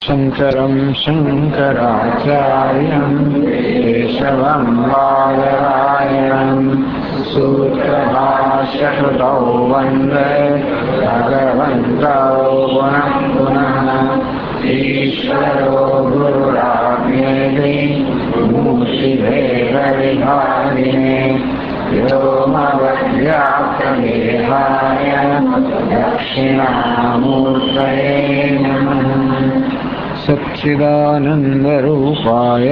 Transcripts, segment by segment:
शंकरं शंकराचार्यं केशवं बादरायणं सूत्रभाष्यकृतौ वन्दे भगवन्तौ पुनः पुनः। ईश्वरो गुरुराज्ञेति मूर्तिभेदविभागिने व्योमवद्व्याप्तदेहाय दक्षिणामूर्तये नमः। सच्चिदानन्दरूपाय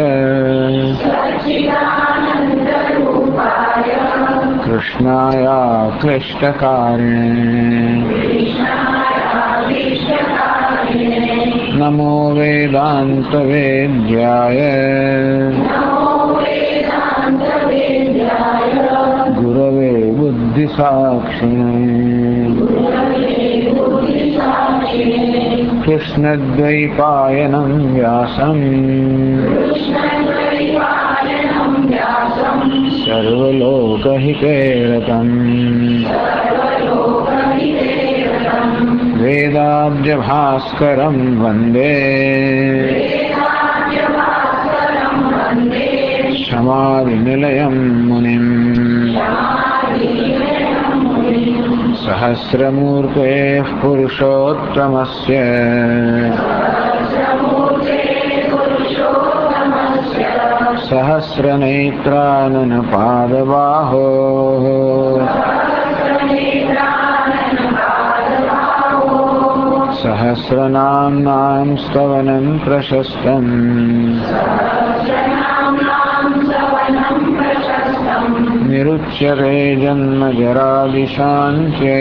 कृष्णाय क्लिष्टकारिणे नमो वेदान्तवेद्याय गुरवे बुद्धिसाक्षिणे कृष्णद्वैपायनं व्यासं सर्वलोकहितैरतम् वेदाब्जभास्करं वन्दे समाधिनिलयं मुनिम्। सहस्रमूर्तेः पुरुषोत्तमस्य सहस्रनेत्राननपादबाहोः सहस्रनाम्नां स्तवनं प्रशस्तम् निरुच्यते जन्मजरादिशान्त्यै।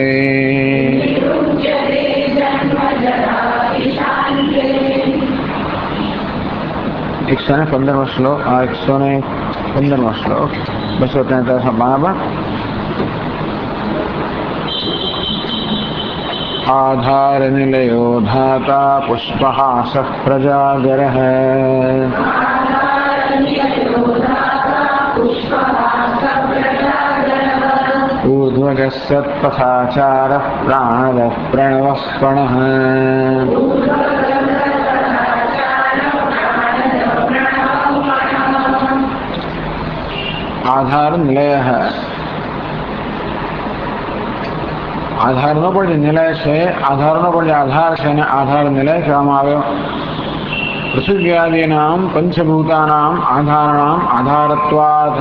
एक 115वां श्लोक 115वां श्लोक 243 बराबर। आधार निलयो धाता पुष्पहासः प्रजागरः ऊर्ध्वगः सत्पथाचारः प्राणदः प्रणवः प्रणः। आधार निलय है। आधार नो पण निलय છે આધાર નો પણ આધાર છે ને આધાર નિલય કહેવામાં આવ્યો। પૃથ્વી આદિનામ પંચભૂતાનામ આધારણામ આધારત્વાદ।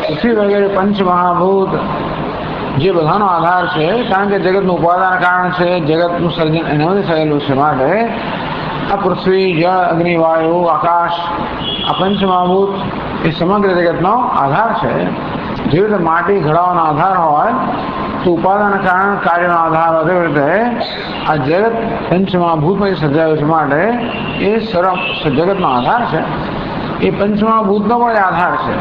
પૃથ્વી વગેરે પંચમહાભૂત જે બધાનો આધાર છે, કારણ કે જગતનું ઉપાદાન કારણ છે, જગતનું સર્જન એનાથી થયેલું છે, માટે આ પૃથ્વી જળ અગ્નિ વાયુ આકાશ આ પંચમહાભૂત એ સમગ્ર જગતનો આધાર છે। જેવી રીતે માટી ઘડાવાનો આધાર હોય તો ઉપાદાન કારણ કાર્યનો આધાર હોય, તેવી રીતે આ જગત પંચમહાભૂતમાં સર્જાયું છે, માટે એ જગતનો આધાર છે। એ પંચમહાભૂતનો પણ આધાર છે।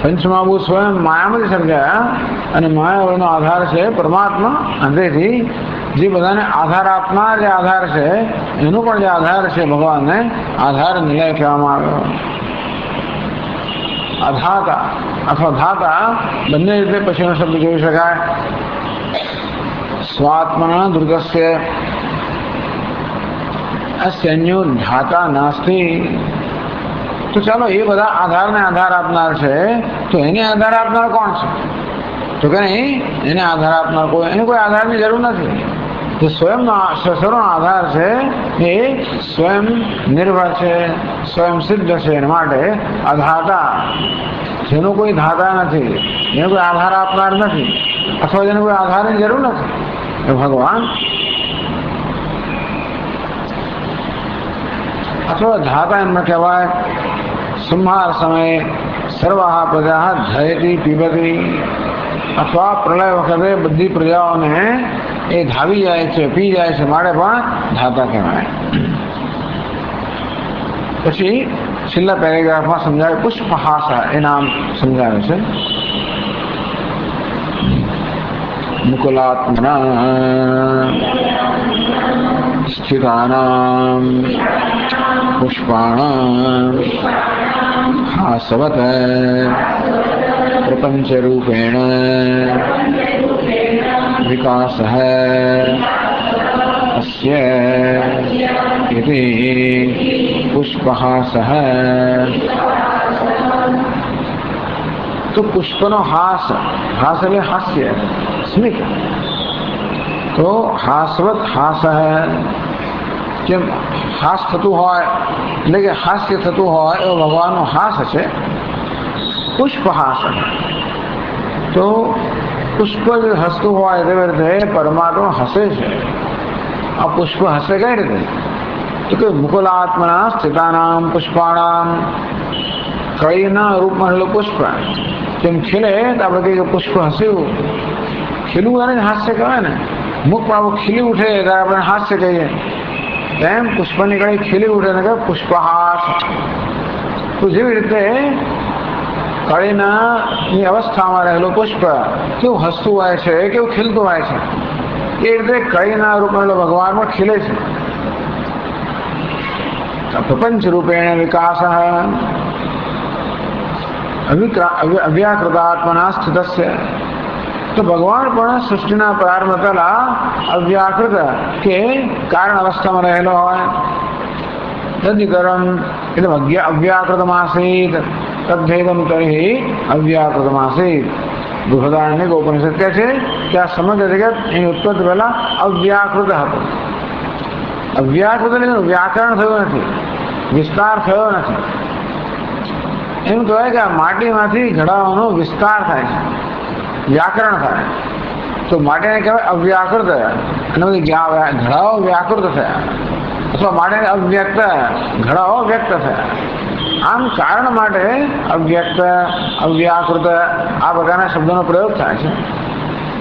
પંચમહાભૂત સ્વયં માયામાંથી સર્જાયા અને માયાનો આધાર છે પરમાત્મા। અંદરથી જે બધાને આધાર આપનાર જે આધાર છે એનો પણ જે આધાર છે ભગવાનને આધાર નિલય કહેવામાં આવ્યો। અધાતા અથવા ધાતા બંને રીતે પછીનો શબ્દ જોઈ શકાય। સ્વાત્મના દુર્ગસ્ય અસ્યન્યો ધાતા નાસ્તિ। તો ચાલો એ બધા આધારને આધાર આપનાર છે, તો એને આધાર આપનાર કોણ છે? તો કે નહીં, એને આધાર આપનાર કોઈ, એને કોઈ આધારની જરૂર નથી। જે સ્વયંનો સર્વનો આધાર છે એ સ્વયં નિર્ભર છે, સ્વયં સિદ્ધ છે, એના માટે અધાતા, જેનો કોઈ ધાતા નથી, જેનો કોઈ આધાર આપનાર નથી, અથવા જેને કોઈ આધારની જરૂર નથી, એ ભગવાન। અથવા ધાતા એમને કહેવાય। સંહાર સમયે સર્વાહ પ્રજા જયતી પીબતી, અથવા પ્રલય વખતે બધી પ્રજાઓને એ ધાવી જાય છે, પી જાય છે, માટે પણ ધાતા કહેવાય। પછી છેલ્લા પેરેગ્રાફમાં સમજાવે પુષ્પહાસા એ નામ સમજાવે છે। મુકુલાત્મના સ્થિતાનામ પુષ્પાણામ હાસવત प्रपंच रूपेण विकासः अस्य इति पुष्पहासः। तो पुष्पनो हास, हास એટલે હાસ્ય, સ્મિત, તો હાસવત હાસ જેમ હાસ થતું હોય એટલે કે હાસ્ય થતું હોય એવો ભગવાનનો હાસ છે પુષ્પહાસ। તો પુષ્પ જે હસતું હોય તેવી રીતે પરમાત્મા હસે છે। આ પુષ્પ હસે કઈ રીતે? તો કે મુકુલાત્મના સ્થિતાનામ પુષ્પાણામ, કળીના રૂપમાં રહેલું પુષ્પ જેમ ખીલે તો આપણે કહીએ પુષ્પ હસ્યું, ખીલવું એને હાસ્ય કહેવાય ને। મુખમાં આપણું ખીલી ઉઠે ત્યારે આપણે હાસ્ય કહીએ, તેમ પુષ્પની કળી ખીલી ઉઠે ને કહેવાય પુષ્પહાસ। તો જેવી રીતે કળીની અવસ્થામાં રહેલું પુષ્પ કેવું હસતું હોય છે, કેવું ખીલતું હોય છે, એ રીતે કળીના રૂપમાં ભગવાનમાં ખીલે છે। પ્રપંચ રૂપેણ વિકાસ અવ્યાકૃતાત્મના સ્થિતસ્ય। તો ભગવાન પણ સૃષ્ટિના પ્રારંભ પહેલા અવ્યાકૃત કે કારણ અવસ્થામાં રહેલો હોય। તદિકરમ એટલે અવ્યાકૃતમાસીત તદ્ભેદમ તર્હિ અવ્યાકૃતમાસીત। બૃહદારણ્યક ઉપનિષદ કહે છે કે આ સમગ્ર જગત એની ઉત્પત્તિ પહેલા અવ્યાકૃત હતું। અવ્યાકૃત એટલે વ્યાકરણ થયું નથી, વિસ્તાર થયો નથી। એમ કહેવાય કે આ માટીમાંથી ઘડાઓનો વિસ્તાર થાય છે, વ્યાકરણ થાય। તો માટીને કહેવાય અવ્યાકૃત, અને બધી ઘડાઓ વ્યાકૃત થયા, અથવા માટીને અવ્યક્ત, ઘડાઓ વ્યક્ત થયા। આમ કારણ માટે અવ્યક્ત, અવ્યાકૃત આ પ્રકારના શબ્દોનો પ્રયોગ થાય છે।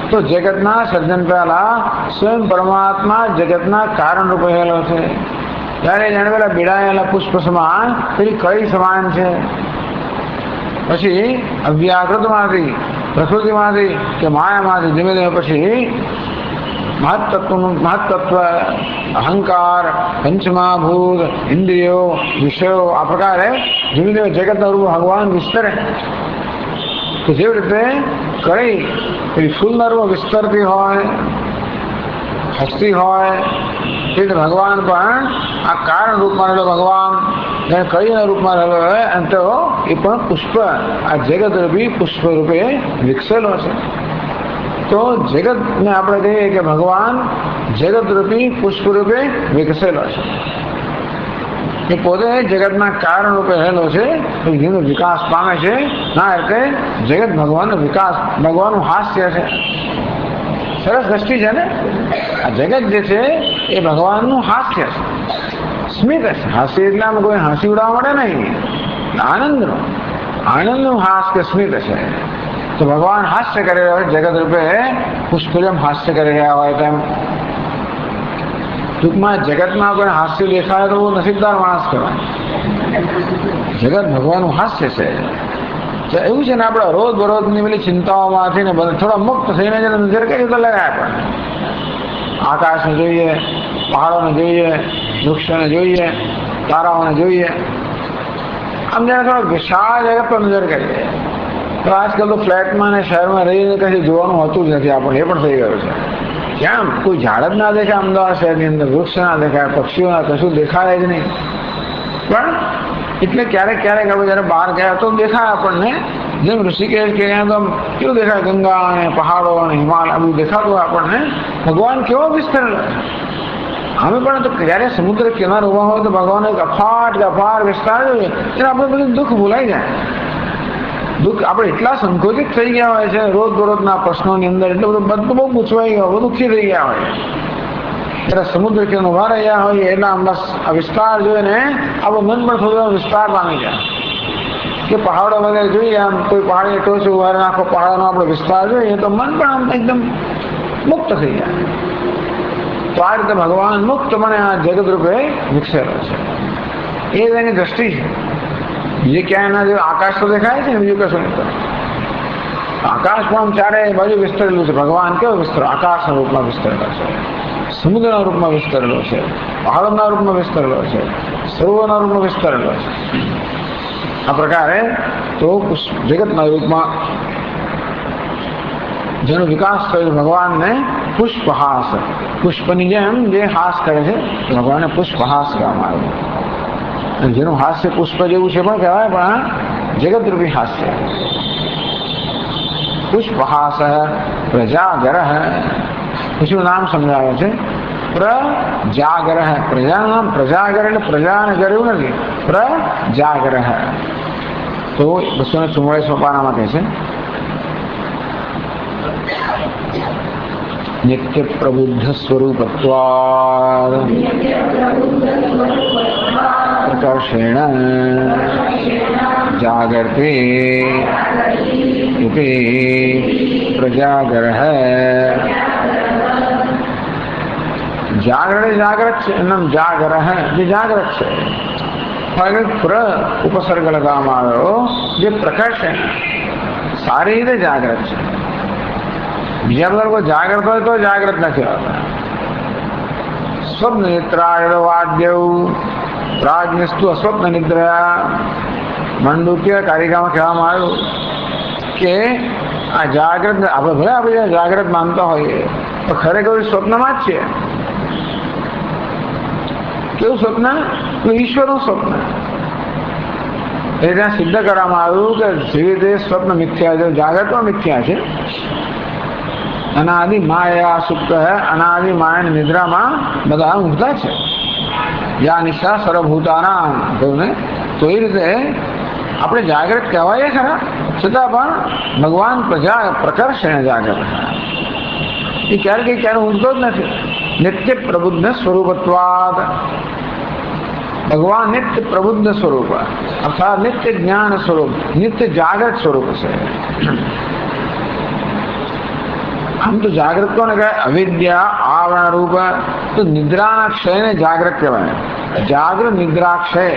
તો જગતના સર્જન પહેલા સ્વયં પરમાત્મા જગતના કારણ રૂપે રહેલો છે। ત્યારે જાણે પેલા બીડાયેલા પુષ્પ સમાન પેલી કળી સમાન છે। પછી અવ્યાકૃતમાંથી, પ્રકૃતિમાંથી કે માયામાંથી ધીમે ધીમે પછી મહત્તત્વ, અહંકાર, પંચમહાભૂત, ઇન્દ્રિયો, વિષયો આ પ્રકારે ધીમે ધીમે જગતના રૂપ ભગવાન વિસ્તરે। તો જેવી રીતે કળી પેલી ફૂલના રૂપ વિસ્તરતી હોય, હસતી હોય, એ રીતે ભગવાન પણ આ કારણ રૂપમાં રહેલો ભગવાન જાણે કળીના રૂપમાં રહેલો હોય, અને તો એ પણ પુષ્પ આ જગત રૂપી પુષ્પ રૂપે વિકસેલો છે। તો જગતને આપણે કહીએ કે ભગવાન જગત રૂપી પુષ્પ રૂપે વિકસેલો છે। એ પોતે જગતના કારણ રૂપે રહેલો છે, જેનો વિકાસ પામે છે। ના એટલે જગત ભગવાનનો વિકાસ, ભગવાનનું હાસ્ય છે। સરસ દ્રષ્ટિ છે ને? આ જગત જે છે એ ભગવાનનું હાસ્ય છે, સ્મિત છે। હાસ્ય એટલે આમ કોઈ હાંસી ઉડાવવા માટે નહીં, આનંદનું હાસ કે સ્મિત છે। તો ભગવાન હાસ્ય કરી રહ્યા હોય જગત રૂપે, પુષ્પ જેમ હાસ્ય કરી રહ્યા હોય તેમ। ટૂંકમાં જગતમાં કોઈ હાસ્ય દેખાય તો નસીબદાર માણસ કહેવાય। જગત ભગવાનનું હાસ્ય છે। તો એવું છે ને, આપણે રોજ બરોજની પેલી ચિંતાઓમાંથી ને બધા થોડા મુક્ત થઈને જયારે નજર કરીએ તો લગાય આપણને। આકાશને જોઈએ, પહાડોને જોઈએ, વૃક્ષોને જોઈએ, તારાઓને જોઈએ, આમ જયારે થોડા વિશાળ જગત પર નજર કરીએ। તો આજકાલ તો ફ્લેટમાં ને શહેરમાં રહીને કશું જોવાનું હોતું જ નથી આપણને, એ પણ થઈ ગયું છે। કેમ? કોઈ ઝાડ જ ના દેખાય અમદાવાદ શહેરની અંદર, વૃક્ષ ના દેખાય, પક્ષીઓના કશું દેખાય જ નહીં। પણ એટલે ક્યારેક ક્યારેક આપણે જયારે બહાર ગયા તો દેખાય આપણને, જેમ ઋષિકેશ કે અહીંયા તો કેવું દેખાય, ગંગા અને પહાડો અને હિમાલય બધું દેખાતું હોય આપણને। ભગવાન કેવો વિસ્તરેલો છે। અમે પણ તો જ્યારે સમુદ્ર કિનારે ઉભા હોય તો ભગવાન એક અફાટ વિસ્તાર જોઈએ, ત્યારે આપણે બધું દુઃખ ભૂલાઈ જાય। દુઃખ આપણે એટલા સંકોચિત થઈ ગયા હોય છે રોજ બરોજના પ્રશ્નોની અંદર, એટલે બધું બહુ પૂછવાઈ ગયો, બધું દુઃખી થઈ ગયા હોય। ત્યારે સમુદ્ર કિનારે ઉભા રહ્યા હોય એટલે બસ આ વિસ્તાર જોઈને આપણું મન પણ થોડું વિસ્તાર પામી જાય કે પહાડો વગેરે જોઈએ, આમ કોઈ પહાડી ટોચ ઉભા આખો પહાડોનો આપણે વિસ્તાર જોઈએ તો મન પણ આમ એકદમ મુક્ત થઈ જાય। તો આ રીતે ભગવાન મુક્તપણે આ જગત રૂપે વિકસેલો છે। એ જ એની દ્રષ્ટિ છે। જે ક્યાંય ના આકાશ તો દેખાય છે ને, બીજું કશું નહીં। આકાશ પણ ચારે બાજુ વિસ્તરેલું છે। ભગવાન કેવો વિસ્તરેલો? આકાશના રૂપમાં વિસ્તરેલો છે, સમુદ્રના રૂપમાં વિસ્તરેલો છે, પહાડોના રૂપમાં વિસ્તરેલો છે, સરોવરના રૂપમાં વિસ્તરેલો છે। આ પ્રકારે તો જગતના રૂપમાં જેનો વિકાસ થયો ભગવાનને પુષ્પહાસ, પુષ્પની જેમ જે હાસ કરે છે ભગવાનને પુષ્પહાસ કહેવામાં આવ્યું. જેનું હાસ્ય પુષ્પ જેવું છે પણ કહેવાય, પણ જગતરૂપી હાસ્ય. પુષ્પહાસ પ્રજાગર, પછી નામ સમજાવે છે પ્રજાગર. પ્રજાનું નામ પ્રજાગર એટલે પ્રજાને કર્યું નથી, પ્રજાગર. તો 244 પાનામાં કહે છે નિત્ય પ્રબુદ્ધ સ્વરૂપત્વાદ પ્રકર્ષેણ જાગર્તે ઇતિ પ્રજાગર. જાગરણ જાગ્રત છે, એમ જાગર જે જાગ્રત છે. ઉપસર્ગ લગાવવામાં આવ્યો જે પ્રકર્ષણ સારી રીતે જાગ્રત છે. બીજા બધા લોકો જાગ્રત હોય તો જાગ્રત નથી હોતા. સ્વપ્ન નિદ્રા વાદ્ય પ્રાજ્ઞસ્તુ અસ્વપ્ન નિદ્રા. મંડુક્ય કારિકામાં કહેવામાં આવ્યું કે આ જાગ્રત આપણે ભલે આપણે જાગ્રત માનતા હોઈએ તો ખરેખર સ્વપ્નમાં જ છે. કેવું સ્વપ્ન? ઈશ્વરનું સ્વપ્ન. એ ત્યાં સિદ્ધ કરવામાં આવ્યું કે જેવી રીતે સ્વપ્ન મિથ્યા છે, જાગ્રત પણ મિથ્યા છે. અનાદિ માયા સુપ્ત હે, અનાદિ માયા નિદ્રામાં બધા ઊંઘતા છે. યા નિશા સર્વભૂતાના કહ્યું ને, તો એ રીતે આપણે જાગ્રત કહેવાય ખરા, છતાં પણ ભગવાન પ્રકર્ષણ જાગ્રત. એ ક્યારે ઊંઘતો જ નથી. નિત્ય પ્રબુદ્ધ સ્વરૂપત્વાદ. ભગવાન નિત્ય પ્રબુદ્ધ સ્વરૂપ અર્થાત નિત્ય જ્ઞાન સ્વરૂપ, નિત્ય જાગ્રત સ્વરૂપ છે. આમ તો જાગ્રત કોને કહે? અવિદ્યા આવરણ રૂપ. તો નિદ્રાના ક્ષયને જાગ્રત કહેવાય. જાગૃત નિદ્રા ક્ષય.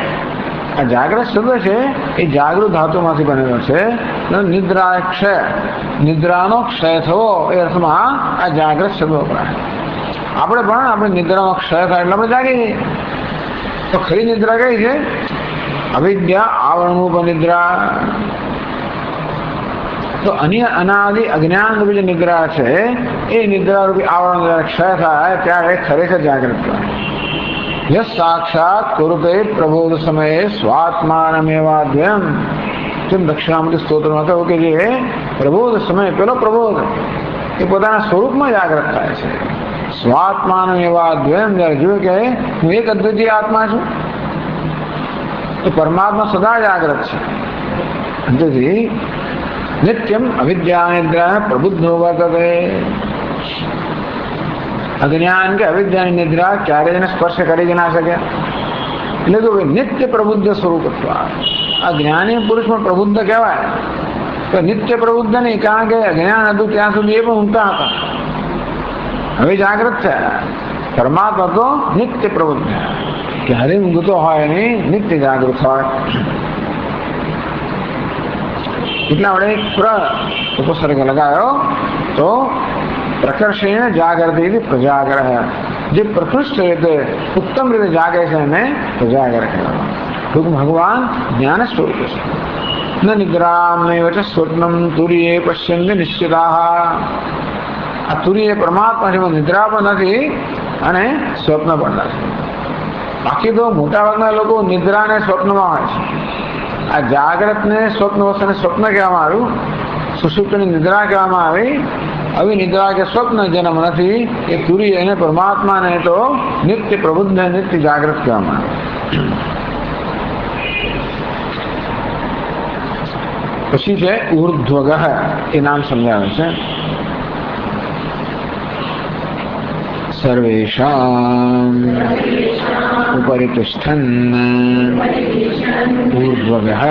આ જાગ્રત શબ્દ છે એ જાગૃત ધાતુમાંથી બનેલો છે. નિદ્રા ક્ષય, નિદ્રાનો ક્ષય થવો એ અર્થમાં આ જાગ્રત શબ્દ વપરાય. આપણે પણ આપણે નિદ્રાનો ક્ષય થાય એટલે આપણે જાગી જઈએ. તો ખરી નિદ્રા કઈ છે? અવિદ્યા આવરણ રૂપ નિદ્રા. તો અન્ય અનાદિ અજ્ઞાન રૂપી જે નિદ્રા છે એ નિદ્રા રૂપી આવરણ જયારે ક્ષય થાય ત્યારે ખરેખર જાગૃત કહેવાય. યસ સાક્ષાત કુરુતે પ્રબોધ સમયે સ્વાત્માનમેવાદ્વયમ. જેમ દક્ષિણામૂર્તિ સ્તોત્રમાં કહ્યું કે જે પ્રબોધ સમય, પેલો પ્રબોધ એ પોતાના સ્વરૂપમાં જાગૃત થાય છે. સ્વાત્માનમેવાદ્વયમ, જયારે જોયું કે હું એક અદ્વિતીય આત્મા છું, તો પરમાત્મા સદા જાગ્રત છે. તેથી નિત્યમ અવિદ્યા નિદ્રા પ્રબુદ્ધો વર્તતે. અજ્ઞાન કે અવિદ્યાની નિદ્રા ક્યારે એને સ્પર્શ કરી ના શકે. એટલે તો નિત્ય પ્રબુદ્ધ સ્વરૂપ. આ જ્ઞાની પુરુષમાં પ્રબુદ્ધ કહેવાય. તો નિત્ય પ્રબુદ્ધ નહીં, કારણ કે અજ્ઞાન હતું ત્યાં સુધી એ પણ ઊંઘતા હતા. હવે જાગ્રત થયા. પરમાત્મા તો નિત્ય પ્રબુદ્ધ, ક્યારે ઊંઘતો હોય નહીં, નિત્ય જાગૃત હોય. એટલા વડે ઉપસર્ગ લગાયો તો પ્રકર્ષેણ જાગૃતિ પ્રજાગર. જે પ્રકૃષ્ટ રીતે ઉત્તમ રીતે જાગે છે એને પ્રજાગર કહેવાય. ભગવાન જ્ઞાન સ્વરૂપ છે. ન નિદ્રામ સ્વપ્નમ તુર્યે પશ્યંતિ નિશ્ચિતા. આ તુર્ય પરમાત્મા છે, નિદ્રા પણ નથી અને સ્વપ્ન પણ નથી. બાકી તો મોટા ભાગના લોકો નિદ્રા અને સ્વપ્નમાં હોય છે. આ જાગ્રત ને સ્વપ્ન વસ્તુને સ્વપ્ન કહેવામાં આવ્યું, સુષુપ્તની નિદ્રા કહેવામાં આવી. આવી નિદ્રા કે સ્વપ્ન જન્મ નથી એ તુર્ય એને પરમાત્માને તો નિત્ય પ્રબુદ્ધ નિત્ય જાગ્રત કહેવામાં આવે. પછી છે ઉર્ધ્વગ, એ નામ સમજાવે છે. સર્વેષાં ઉપરી તિષ્ઠન ઉર્ધ્વગઃ.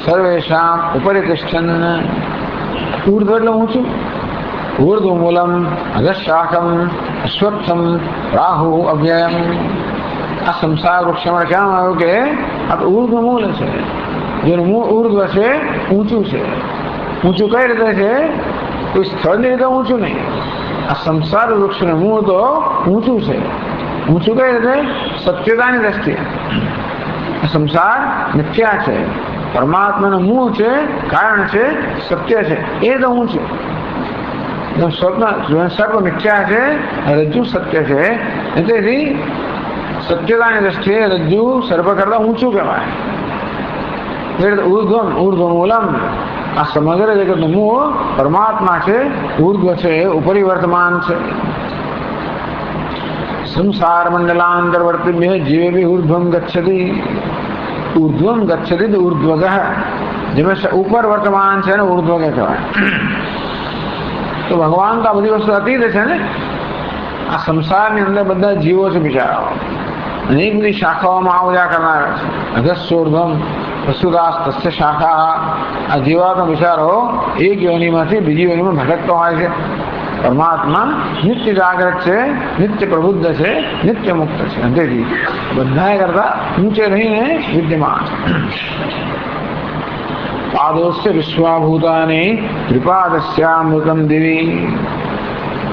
સર્વેષાં ઉપરી તિષ્ઠન. ઉર્ધ્વ એટલે ઊંચું. ઉર્ધ્વ મૂલમ અધશાખમ અશ્વત્થમ રાહુ અવ્યયમ. આ સંસાર વૃક્ષમાં કહેવામાં આવ્યું કે આ તો ઉર્ધ્વ મૂળ છે. જેનું મૂળ ઉર્ધ્વ છે, ઊંચું છે. ઊંચું કઈ રીતે છે? કોઈ સ્થળની રીતે ઊંચું નહીં. આ સંસાર વૃક્ષનું મૂળ તો ઊંચું છે. ઊંચું કઈ રીતે? સત્યતાની દ્રષ્ટિએ. સંસાર મિથ્યા છે, પરમાત્માનું મૂળ છે, કારણ છે, સત્ય છે, એ તો હું છું. સર્પ મિથ્યા છે, રજ્જુ સત્ય છે. તેથી સત્યતાની દ્રષ્ટિએ રજ્જુ સર્પ કરતા ઊંચું કહેવાય. ઉર્ધ્વમૂલમ, આ સમગ્ર જગતનું મૂળ પરમાત્મા છે, ઉર્ધ્વ છે, ઉપરી વર્તમાન છે. સંસાર મંડલાંતર્વર્તિભ્ય જીવે ઉર્ધ્વમ ગચ્છતિ. ઉર્ધ્વમ ગચ્છતિ તો ઉર્ધ્વગઃ, જેમાં ઉપર વર્તમાન છે ને ઉર્ધ્વગ કહેવાય. તો ભગવાન તો આ બધી વસ્તુ અતીત છે ને. આ સંસારની અંદર બધા જીવો છે બિચારાઓ, અનેક બધી શાખાઓમાં આવજા કરનારા છે. અગસ્યોર્ધ્વમ વસુદાસ તસ્ય શાખા. આ જીવાત્મા બિચારો એક યોનિમાંથી બીજી યોનિમાં ભટકતો હોય છે. પરમાત્મા નિત્ય જાગ્રત છે, નિત્ય પ્રબુદ્ધ છે, નિત્ય મુક્ત છે. તેથી બધા કરતા ઊંચે રહીને વિદ્યમાન. પાદોસ્ય વિશ્વાભૂતાની ત્રિપાદસ્યામૃતમ દિવી.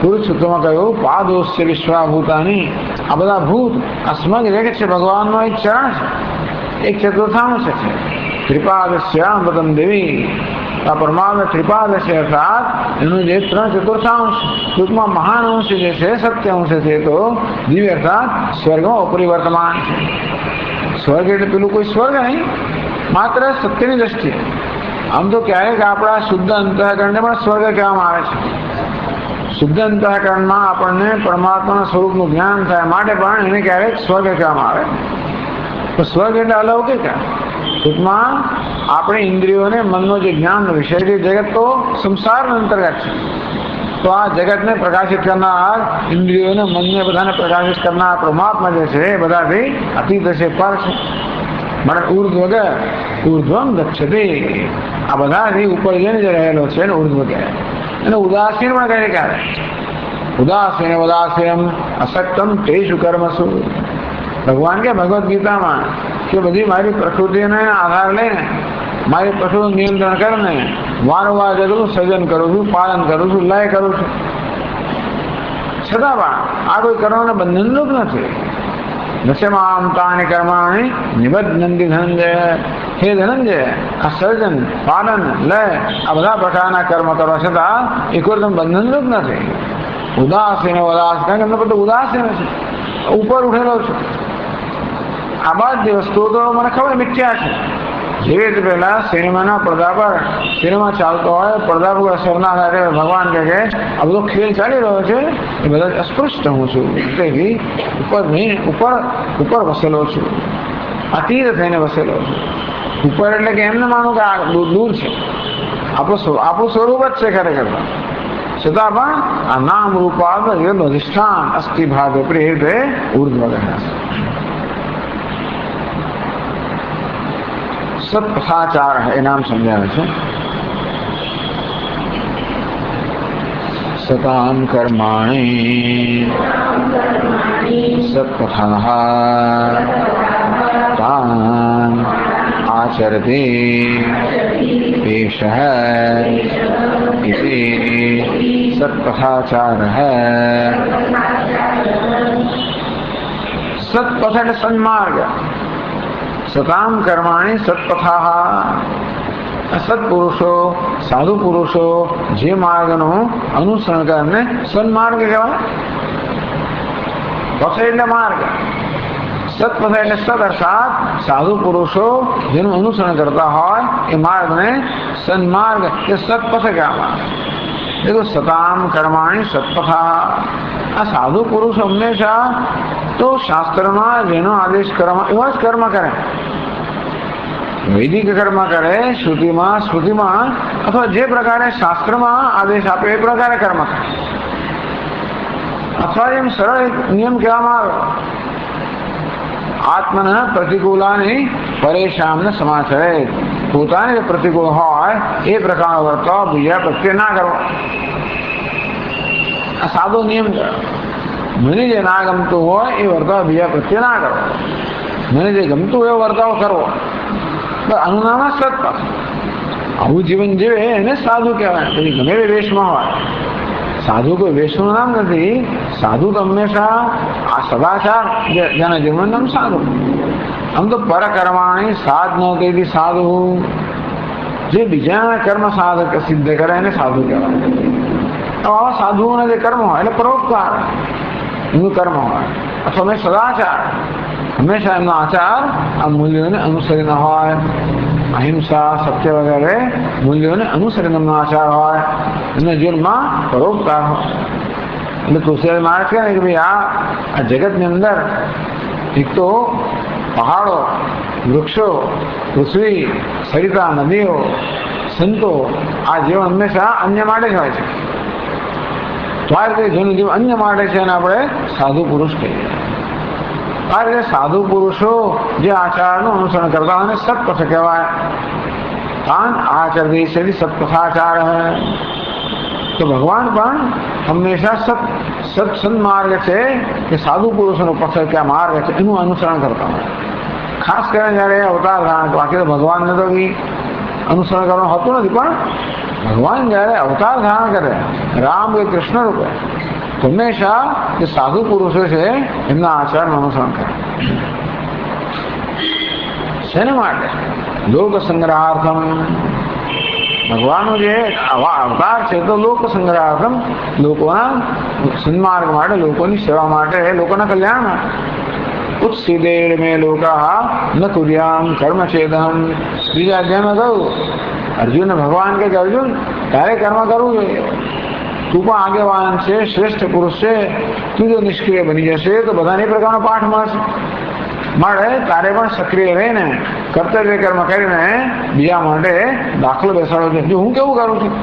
પુરુષોત્તમમાં કહ્યું પાદોસ્ય વિશ્વાભૂતાની, આ બધા ભૂત આ સમગ્ર જગત છે ભગવાનનો એક ચરણ છે, એક ચતુર્થાંશ છે. ત્રિપાદસ્યામૃતમ દેવી, આ પરમાત્મા ત્રિપાદ છે, અર્થાત એનું જે 3/4 ટૂંકમાં મહાન અંશ જે છે, સત્ય અંશ છે, તો દિવ્ય અર્થાત સ્વર્ગમાં ઉપરી વર્તમાન છે. સ્વર્ગ એટલે પેલું કોઈ સ્વર્ગ નહીં, માત્ર સત્યની દ્રષ્ટિએ. આમ તો ક્યારેક આપણા શુદ્ધ અંતઃકરણને પણ સ્વર્ગ કહેવામાં આવે છે. શુદ્ધ અંતઃકરણમાં આપણને પરમાત્માના સ્વરૂપનું જ્ઞાન થાય માટે પણ એને ક્યારેક સ્વર્ગ કહેવામાં આવે. તો સ્વર્ગ એટલે અલૌકિક. ટૂંકમાં આપણે ઇન્દ્રિયોને મનનો જે જ્ઞાનનો વિષય છે, જગત તો સંસારના અંતર્ગત છે. તો આ જગતને પ્રકાશિત કરનાર, ઇન્દ્રિયોને મનને બધાને પ્રકાશિત કરનાર પરમાત્મા જે છે એ બધાથી અતીત છે, પર છે. મને ઉર્ધ્વમ ગચ્છતિ, આ બધાથી ઉપર જઈને જે રહેલો છે એને ઉર્ધ્વ કહેવાય. એને ઉદાસીન પણ કહે ક્યારે. ઉદાસીન ઉદાસીનમ અસક્તમ તેષુ કર્મસુ. ભગવાન કે ભગવદ્ ગીતામાં કે બધી મારી પ્રકૃતિને આધાર લઈને, મારી પ્રકૃતિનું નિયંત્રણ કરીને વારંવાર જગતનું સર્જન કરું છું, પાલન કરું છું, લય કરું છું. છતાં પણ આ કોઈ કર્મને બંધનરૂપ નથી. નશમામ તાની કર્માણી નિબધ્ધન્તિ ધનંજય. હે ધનંજય, આ સર્જન, પાલન, લય આ બધા પ્રકારના કર્મ કરવા છતાં એ કોઈ તમે બંધનરૂપ નથી. ઉદાસીન ઉદાસ, કારણ કે એમને બધું ઉદાસીન છે, ઉપર ઉઠેલો છું. આ બધી વસ્તુઓ તો મને ખબર મિથ્યા છે. જેવી રીતે પહેલા સિનેમાના પડદા પર સિનેમા ચાલતો હોય, પડદા પર અસર ના થાય, ભગવાન કહે કે આ બધો ખેલ ચાલી રહ્યો છે, એ બધા અસ્પૃષ્ટ હું છું. તેથી ઉપર વસેલો છું, અતીત થઈને વસેલો છું. ઉપર એટલે કે એમને માનું કે આ દૂર છે, આપણું સ્વરૂપ જ છે ખરેખર. છતાં પણ આ નામ રૂપાદ અધિષ્ઠાન અસ્થિ ભાગ પ્રેરિત ઉર્ધ્વ. સત્પથાચાર એ નામ સમજાવે છે. સતામ કર્માણિ સત્પથાઃ તાન આચરતિ એષઃ ઇતિ સત્પથાચારઃ. સત્પથ એટલે સન્માર્ગ. સતામ કર્માણી સત્પથાઃ, સત્પુરુષો, સાધુ પુરુષો જે માર્ગનું અનુસરણ કરીને સન્માર્ગ કહેવાય. પથ એટલે માર્ગ, સત્પથ એટલે સદ અર્થાત સાધુ પુરુષો જેનું અનુસરણ કરતા હોય એ માર્ગને સન્માર્ગ કે સત્પથ કહેવામાં. એ તો સતામ કર્માણી સત્પથાઃ. આ સાધુ પુરુષ હંમેશા તો શાસ્ત્રમાં જેનો આદેશ કરવામાં એવા જ કર્મ કરે. વૈદિક કર્મ કરે, સ્મૃતિમાં અથવા જે પ્રકારે શાસ્ત્રમાં આદેશ આપે એ પ્રકારે કર્મ કરે. અથવા એમ સરળ નિયમ કહેવામાં આવે, આત્મના પ્રતિકૂલાની પરેશાન સમાચરે. પોતાને પ્રતિકૂળ હોય એ પ્રકારનો વર્તાવ બીજા પ્રત્યે ના કરવો. આ સાદો નિયમ છે. મને જે ના ગમતું હોય એ વર્તાવ બીજા પ્રત્યે ના કરવો. મને જે ગમતું એવો વર્તાવ કરવો. આનું નામ સત્પથ. આવું જીવન જીવે એને સાધુ કહેવાય. પછી ગમે તે વેશમાં હોય, સાધુ કોઈ વેશનું નામ નથી. સાધુ તો હંમેશા આ સદાચાર જેના જીવનનું નામ સાધુ. આમ તો પરકર્માણી સાધનો તેથી સાધુ, જે બીજાના કર્મ સાધક સિદ્ધ કરે એને સાધુ કહેવાય. આવા સાધુઓના જે કર્મ હોય એટલે પરોપકાર એનું કર્મ હોય, અથવા સદાચાર, હંમેશા એમનો આચાર આ મૂલ્યોને અનુસરીને હોય. અહિંસા, સત્ય વગેરે મૂલ્યોને અનુસરીને એમનો આચાર હોય. એમના જીવનમાં પરોપકાર હોય. એટલે તુલસીદાસ મહારાજ કહે કે ભાઈ આ જગતની અંદર એક તો પહાડો, વૃક્ષો, પૃથ્વી, સરિતા, નદીઓ, સંતો, આ જીવન હંમેશા અન્ય માટે જ હોય છે. તો આ રીતે જેનું જીવન અન્ય માટે છે એને આપણે સાધુ પુરુષ કહીએ. આ રીતે સાધુ પુરુષો જે આચારનું અનુસરણ કરતા હોય સત્પથ કહેવાય. કાન આચરતી છે સત્પથાચાર હૈ. તો ભગવાન પણ હંમેશા સત્સન્માર્ગ છે કે સાધુ પુરુષોનો પથ કે આ માર્ગ છે એનું અનુસરણ કરતા હોય. ખાસ કરીને જયારે અવતાર ધારણ, બાકી તો ભગવાનને તો અનુસરણ કરવાનું હોતું નથી, પણ ભગવાન જયારે અવતાર ધારણ કરે રામ કે કૃષ્ણ રૂપે, હંમેશા જે સાધુ પુરુષો છે એમના આચરણનું અનુસરણ કરે. શેના માટે? લોક સંગ્રહાર્થમ. ભગવાનનો જે અવતાર છે તો લોક સંગ્રહાર્થમ, લોકોના સન્માર્ગ માટે, લોકોની સેવા માટે, લોકોના કલ્યાણ માટે. ઉત્સીદેર મેં લોકા ન કુર્યામ કર્મ ચેદમ. બીજા અધ્યાયમાં કહ્યું અર્જુન ભગવાન કે અર્જુન તારે કર્મ કરવું જોઈએ. તું પણ આગેવાન છે, શ્રેષ્ઠ પુરુષ છે, તું જો નિષ્ક્રિય બની જશે તો બધાને એ પ્રકારનો પાઠ મળશે. મળે તારે પણ સક્રિય રહીને કર્તવ્ય કર્મ કરીને બીજા માટે દાખલો બેસાડો છે. જો હું કેવું કરું છું,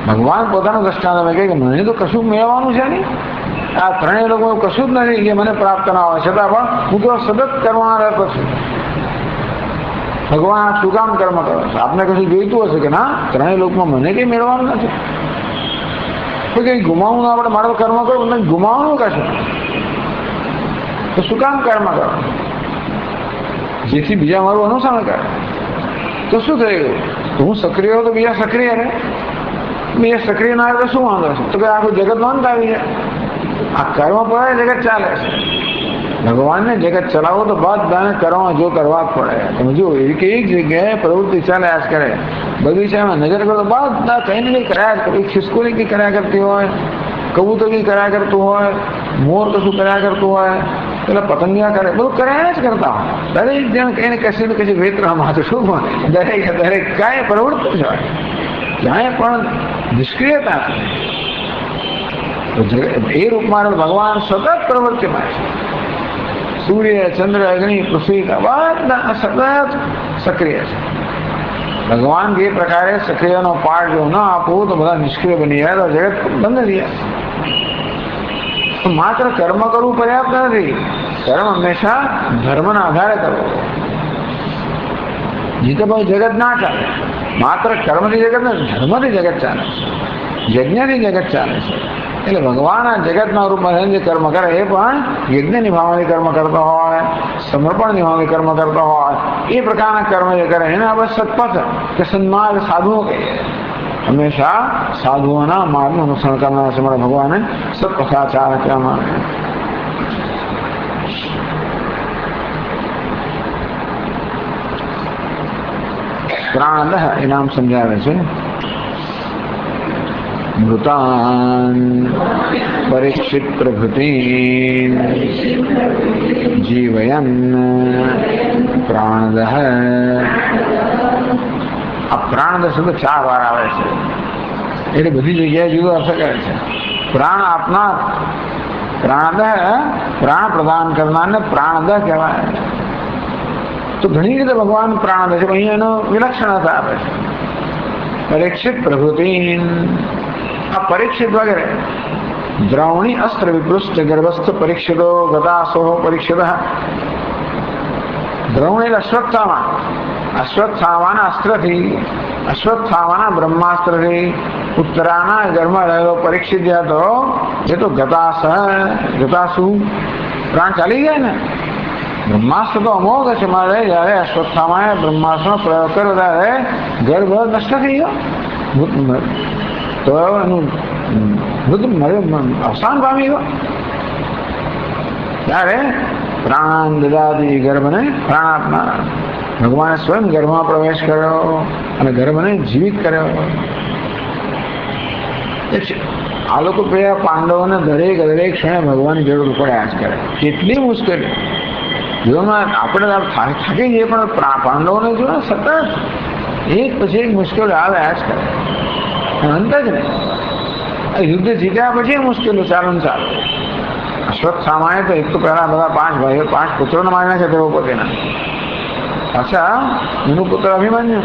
ભગવાન પોતાનું દ્રષ્ટાંત કહે કે મને તો કશું મેળવાનું છે નહીં, આ ત્રણેય લોકો કશું જ નથી કે મને પ્રાપ્ત ના હોય, છતાં પણ હું તો સતત કરવામાં રહેતો છું. ભગવાન શું કામ કર્મ કરે છે? આપને કશું જોઈતું હશે કે ના ત્રણેય લોકમાં મને કઈ મેળવાનું નથી, તો કઈ ગુમાવું ના આપણે, મારે કર્મ કરવું મને ગુમાવવાનું કશું, તો શું કામ કર્મ કરો? જેથી બીજા મારું અનુસરણ કરે. તો શું થઈ ગયું? તો હું સક્રિય હોઉં તો બીજા સક્રિય રહે, બીજા સક્રિય ના આવે તો શું વાંધો છે? તો કે આખું જગત નોંધ આવી જાય. આ કર્મ પડે જગત ચાલે છે. ભગવાનને જગત ચલાવો તો બધાને કર્મ જો કરવા જ પડે. તમે જો એક જગ્યાએ પ્રવૃત્તિ ચાલ્યા જ કરે. બગીચામાં નજર કરો તો બધા કંઈ ને કંઈ કર્યા જ કરે. ખિસકોલી કંઈ કર્યા કરતી હોય, કબૂતર કંઈ કર્યા કરતું હોય, મોર કશું કર્યા કરતું હોય, પેલા પતંગિયા કરે, બધું કર્યા જ કરતા હોય. દરેક જણ કઈ ને કશી વેતરામાં તો શું દરેક કાંઈ પ્રવૃત્તિ જ હોય, ક્યાંય પણ નિષ્ક્રિયતા. એ રૂપમાં ભગવાન સતત પ્રવૃત્તિમાં છે. સૂર્ય, ચંદ્ર, અગ્નિ, પૃથ્વી બધા સતત સક્રિય છે. ભગવાન જે પ્રકારે સક્રિયનો પાઠ જો ન આપવું તો બધા નિષ્ક્રિય બની જાય, તો જગત બંધ થઈ જાય. માત્ર કર્મ કરવું પર્યાપ્ત નથી. કર્મ હંમેશા ધર્મના આધારે કરવો. જીતે ભાઈ જગત ના ચાલે. માત્ર કર્મથી જગત નથી, ધર્મથી જગત ચાલે છે, યજ્ઞથી જગત ચાલે છે. એટલે ભગવાન આ જગતના રૂપમાં જે કર્મ કરે એ પણ યજ્ઞ નિભાવવાની કર્મ કરતો હોય, સમર્પણ નિભાવવાની કર્મ કરતો હોય, એ પ્રકારના કર્મ જે કરે એને આપણે સત્પથ કે સન્માર્ગ સાધુઓ કહીએ. હંમેશા સાધુઓના માર્ગનું અનુસરણ કરનાર છે મારા ભગવાને સત્પથાચાર કહેવામાં આવે. પ્રાણદહ એ નામ સમજાવે છે. મૃતાન પરીક્ષિત પ્રભૃતિન જીવયન પ્રાણદહ. આ પ્રાણદહ શબ્દ 4 વાર આવે છે, એટલે બધી જગ્યાએ જુદો અર્થ કરે છે. પ્રાણ આપનાર, પ્રાણદહ પ્રાણ પ્રદાન કરનારને પ્રાણદહ કહેવાય. તો ઘણી રીતે ભગવાન પ્રાણદહ છે, અહીંયા એનો વિલક્ષણતા આપે છે. પરીક્ષિત પ્રભૃતિન, આ પરીક્ષિત વગેરે દ્રૌણી અસ્ત્ર વિપૃષ્ટ ગર્ભસ્થ પરીક્ષિતો ગદાસો પરીક્ષિત. દ્રૌણી અશ્વત્થામા, અશ્વત્થામાના અસ્ત્રથી, અશ્વત્થામાના બ્રહ્માસ્ત્રથી ઉત્તરાના ગર્ભમાં રહેલો પરીક્ષિત હતો. એ તો ગતાસુ પ્રાણ ચાલી ગયા ને. બ્રહ્માસ્ત્ર તો અમોઘ છે મારે. જયારે અશ્વત્થામાએ બ્રહ્માસ્ત્રનો પ્રયોગ કર્યો ત્યારે ગર્ભ નષ્ટ થઈ ગયો, તો એનું અવસાન પામી ગયો. ત્યારે પ્રાણ દદાતી ગર્ભને પ્રાણાત્મા. ભગવાને સ્વયં ગર્ભમાં પ્રવેશ કર્યો અને ગર્ભને જીવિત કર્યો. આ લોકો પેલા પાંડવોને દરેક ક્ષણે ભગવાનની જરૂર પડ્યા જ કરે. કેટલી મુશ્કેલી જીવનમાં આપણે થાકી જઈએ, પણ પાંડવોને જો સતત એક પછી એક મુશ્કેલી આવ્યા જ કરે. અંત જ નહીં. યુદ્ધ જીત્યા પછી મુશ્કેલી ચાલુ ને ચાલુ. અશ્વત્થામાએ તો એક તો પહેલા બધા 5 ભાઈઓ 5 પુત્રોને માર્યા છે દ્રૌપદીના. પાછા એનું પુત્ર અભિમન્યુ,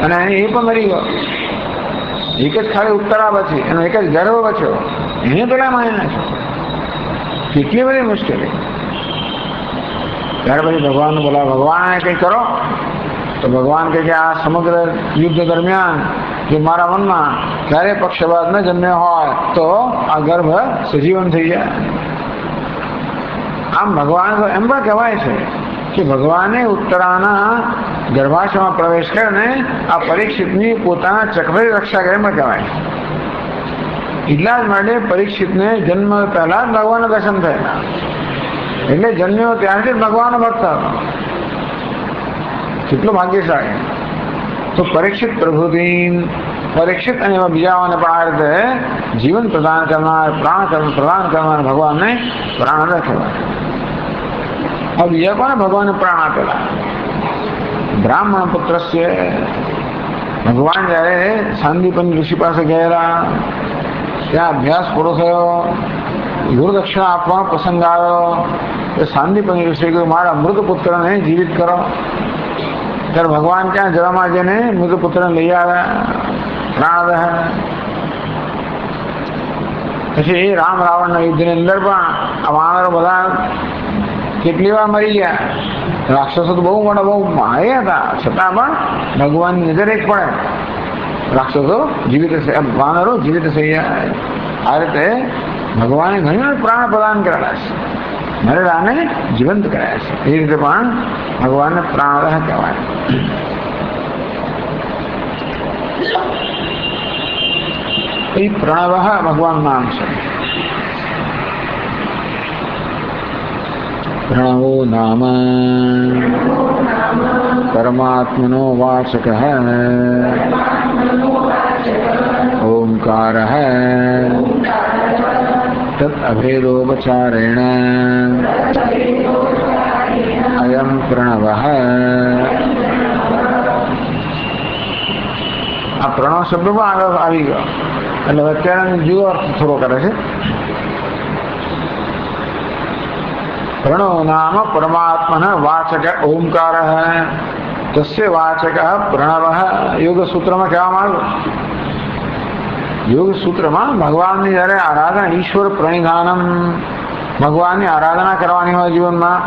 અને એ પણ મરી ગયો. એક જ ખાલી ઉત્તરા બચી, એનો એક જ ગર્ભ બચ્યો, એને પેલા માર્યા છે. કેટલી બધી મુશ્કેલી. ત્યાર પછી ભગવાનને બોલાવે, ભગવાને કંઈ કરો. તો ભગવાન કહે કે આ સમગ્ર યુદ્ધ દરમિયાન જો મારા મનમાં ક્યારે પક્ષપાત ન જન્મ્યો હોય તો આ ગર્ભ સજીવન થઈ જાય. આમ ભગવાન તો એમ પણ કહેવાય છે કે ભગવાને ઉત્તરાના ગર્ભાશયમાં પ્રવેશ કરીને આ પરીક્ષિતની પોતાના ચક્રની રક્ષા કરે એમ કહેવાય. એટલા જ માટે પરીક્ષિતને જન્મ પહેલા જ ભગવાનના દર્શન થયેલા. એટલે જન્મ્યો ત્યારથી જ ભગવાનનો ભક્ત હતો. કેટલો ભાગ્યશાળી. તો પરીક્ષિત પ્રભુતિ, પરીક્ષિત અને એવા બીજાઓને પણ આ રીતે જીવન પ્રદાન કરનાર, પ્રાણ પ્રદાન કરનાર ભગવાનને પ્રાણ કહેવાય. હવે બીજા કોને ભગવાને પ્રાણ આપેલા? બ્રાહ્મણ પુત્ર છે. ભગવાન જયારે સાંદીપની ઋષિ પાસે ગયેલા, ત્યાં અભ્યાસ પૂરો થયો, ગુરુદક્ષિણા આપવાનો પ્રસંગ આવ્યો. એ સાંદીપની ઋષિ કહ્યું મારા મૃત પુત્રને જીવિત કરો. ત્યારે ભગવાન ત્યાં જવામાં જઈને મૃત પુત્રને લઈ આવ્યા, પ્રાણ. પછી રામ રાવણના યુદ્ધની અંદર પણ આ વાનરો બધા કેટલી વાર મરી ગયા. રાક્ષસો તો બહુ મોટા બહુ માર્યા હતા, છતાં પણ ભગવાનની નજર એક પડે રાક્ષસો જીવિત, વાનરો જીવિત થઈ જાય. આ રીતે ભગવાને ઘણી વાર પ્રાણ પ્રદાન કરેલા છે, મરેલાને જીવંત કર્યા છે. એ રીતે પણ ભગવાનને પ્રાણદાહ કહેવાય. એ પ્રણવ ભગવાન નામ છે. પ્રણવો નામ પરમાત્મનો વાચક ઓમકાર તદ અભેદોપચારેણ અયમ પ્રણવ. આ પ્રણવ શબ્દ પણ આગળ આવી ગયો એટલે અત્યારે જુઓ અર્થ થોડો કરે છે. પ્રણવ નામ પરમાત્મા વાચક ઓમકાર તસ્ય વાચક પ્રણવ. યોગ સૂત્રમાં કહેવામાં આવ્યું, યોગ સૂત્રમાં ભગવાનની જયારે આરાધના, ઈશ્વર પ્રણિધાનમ, ભગવાનની આરાધના કરવાની હોય જીવનમાં,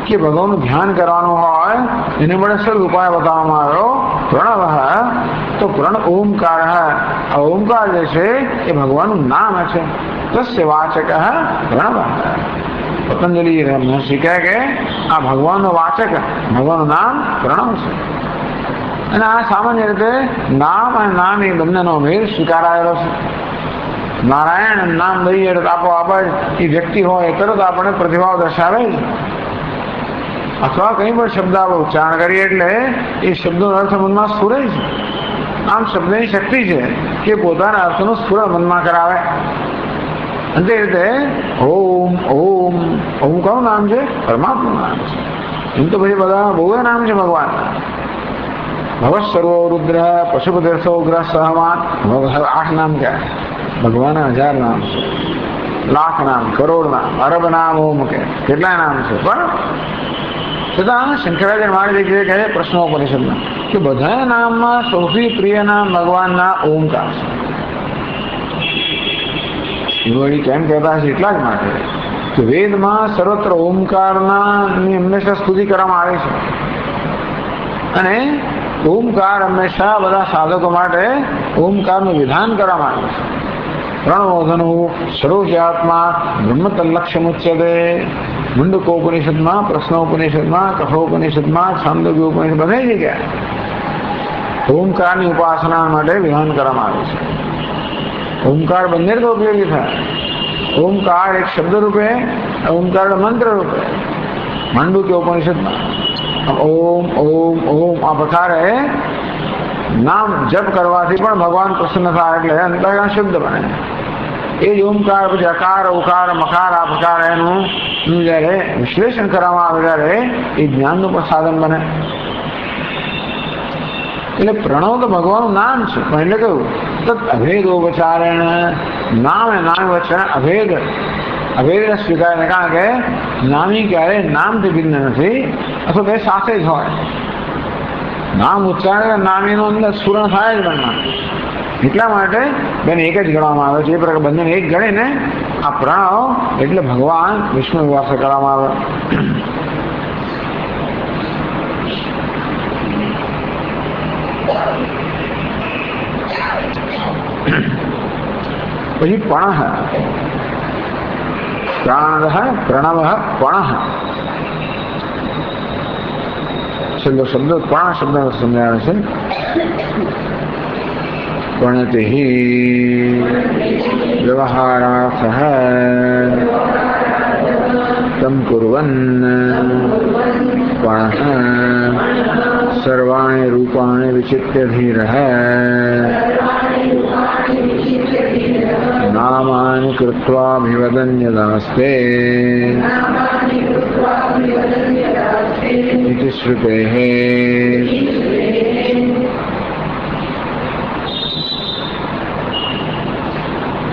કે ભગવાનનું ધ્યાન કરવાનું હોય, એને માટે સરળ ઉપાય બતાવવામાં આવ્યો પ્રણવ. તો પ્રણ ઓમકાર, ઓમકાર જે છે એ ભગવાનનું નામ છે. તસ્ય વાચક પ્રણવ. પતંજલિ મહર્ષિ કહે કે આ ભગવાનનો વાચક, ભગવાનનું નામ પ્રણવ છે. અને આ સામાન્ય રીતે નામ અને નામ એ બંનેનો ભેદ સ્વીકારાયેલો છે. નારાયણ નામ દઈએ એટલે આપોઆપ એ વ્યક્તિ હોય તરત આપણે પ્રતિભાવ દર્શાવે છે. અથવા કંઈ પણ શબ્દ આપણે ઉચ્ચારણ કરીએ એટલે એ શબ્દનો અર્થ મનમાં સ્ફુરે છે. આમ શબ્દની શક્તિ છે કે પોતાના અર્થનો સ્ફુર મનમાં કરાવે. અને તે રીતે ઓમ ઓમ ઓમ કોનું નામ છે? પરમાત્માનું નામ છે. એમ તો પછી બધા બહુ નામ છે ભગવાનના. ભવ સર્વો રુદ્ર પશુપતિર્થો ગ્રહ સહમાન. 8 નામ ક્યાં? ભગવાનના 1000 નામ છે, લાખ નામ, કરોડ નામ, અરબ નામ, ઓમ કે કેટલા નામ છે. પણ છતાં શંકરાચાર્ય મહારાજ કહે પ્રશ્નોપનિષદમાં કે બધા નામમાં સૌથી પ્રિય નામ ભગવાનના ઓમકાર છે. વળી કેમ કહેતા છે? એટલા જ માટે કે વેદમાં સર્વત્ર ઓમકારના હંમેશા સ્તુતિ કરવામાં આવે છે. અને ઓમકાર હંમેશા બધા સાધકો માટે ઓમકારનું વિધાન કરવામાં આવે છે. પ્રણવોધનો સર્વજ્ઞાત્મા બ્રહ્મતલક્ષ્યમુચ્યતે. મુંડકોપનિષદમાં, પ્રશ્નોપનિષદમાં, કઠોપનિષદમાં, છાંદોગ્યોપનિષદ બધી જગ્યાએ ઓમકારની ઉપાસના માટે વિધાન કરવામાં આવે છે. ઓમકાર બંને રીતે ઉપયોગી થાય. ओमकार एक शब्द रूपे, ओमकार मंत्र रूपे मांडू के उपनिषद में ओम ओम ओम आ प्रकारे नाम जप करवाथी पण भगवान प्रसन्न थाय એટલે અંતઃકરણ શુદ્ધ બને। એ જ ઓમકાર પછી અકાર ઉકાર મકાર આ પ્રકારે એનું જ્યારે વિશ્લેષણ કરવામાં આવે ત્યારે એ જ્ઞાનનું પણ સાધન બને। એટલે પ્રણવ તો ભગવાનનું નામ છે, પણ એટલે કેવું તત અભેદોપચારેણ નામ એ નામ વચ્ચે અભેદ અભેદ સ્વીકાર, કારણ કે નામી ક્યારે નામથી ભિન્ન નથી અથવા બે સાથે જ હોય। નામ ઉચ્ચારણ નામીનો અંદર સ્ફુરણ થાય જ બનના, એટલા માટે બેને એક જ ગણવામાં આવે છે। એ પ્રકાર બંનેને એક ગણીને આ પ્રણવ એટલે ભગવાન વિષ્ણુ વાસ કરવામાં આવે। પછી પણઃ प्राणः प्रणवः पणः छेल्लो शब्द पण शब्द समजावे छे। पणति व्यवहारार्थः तं कुर्वन् पणः सर्वाणि रूपाणि विचित्य धीरः नामानि कृत्वाभिवदन्यदास्ते इति श्रुतेः।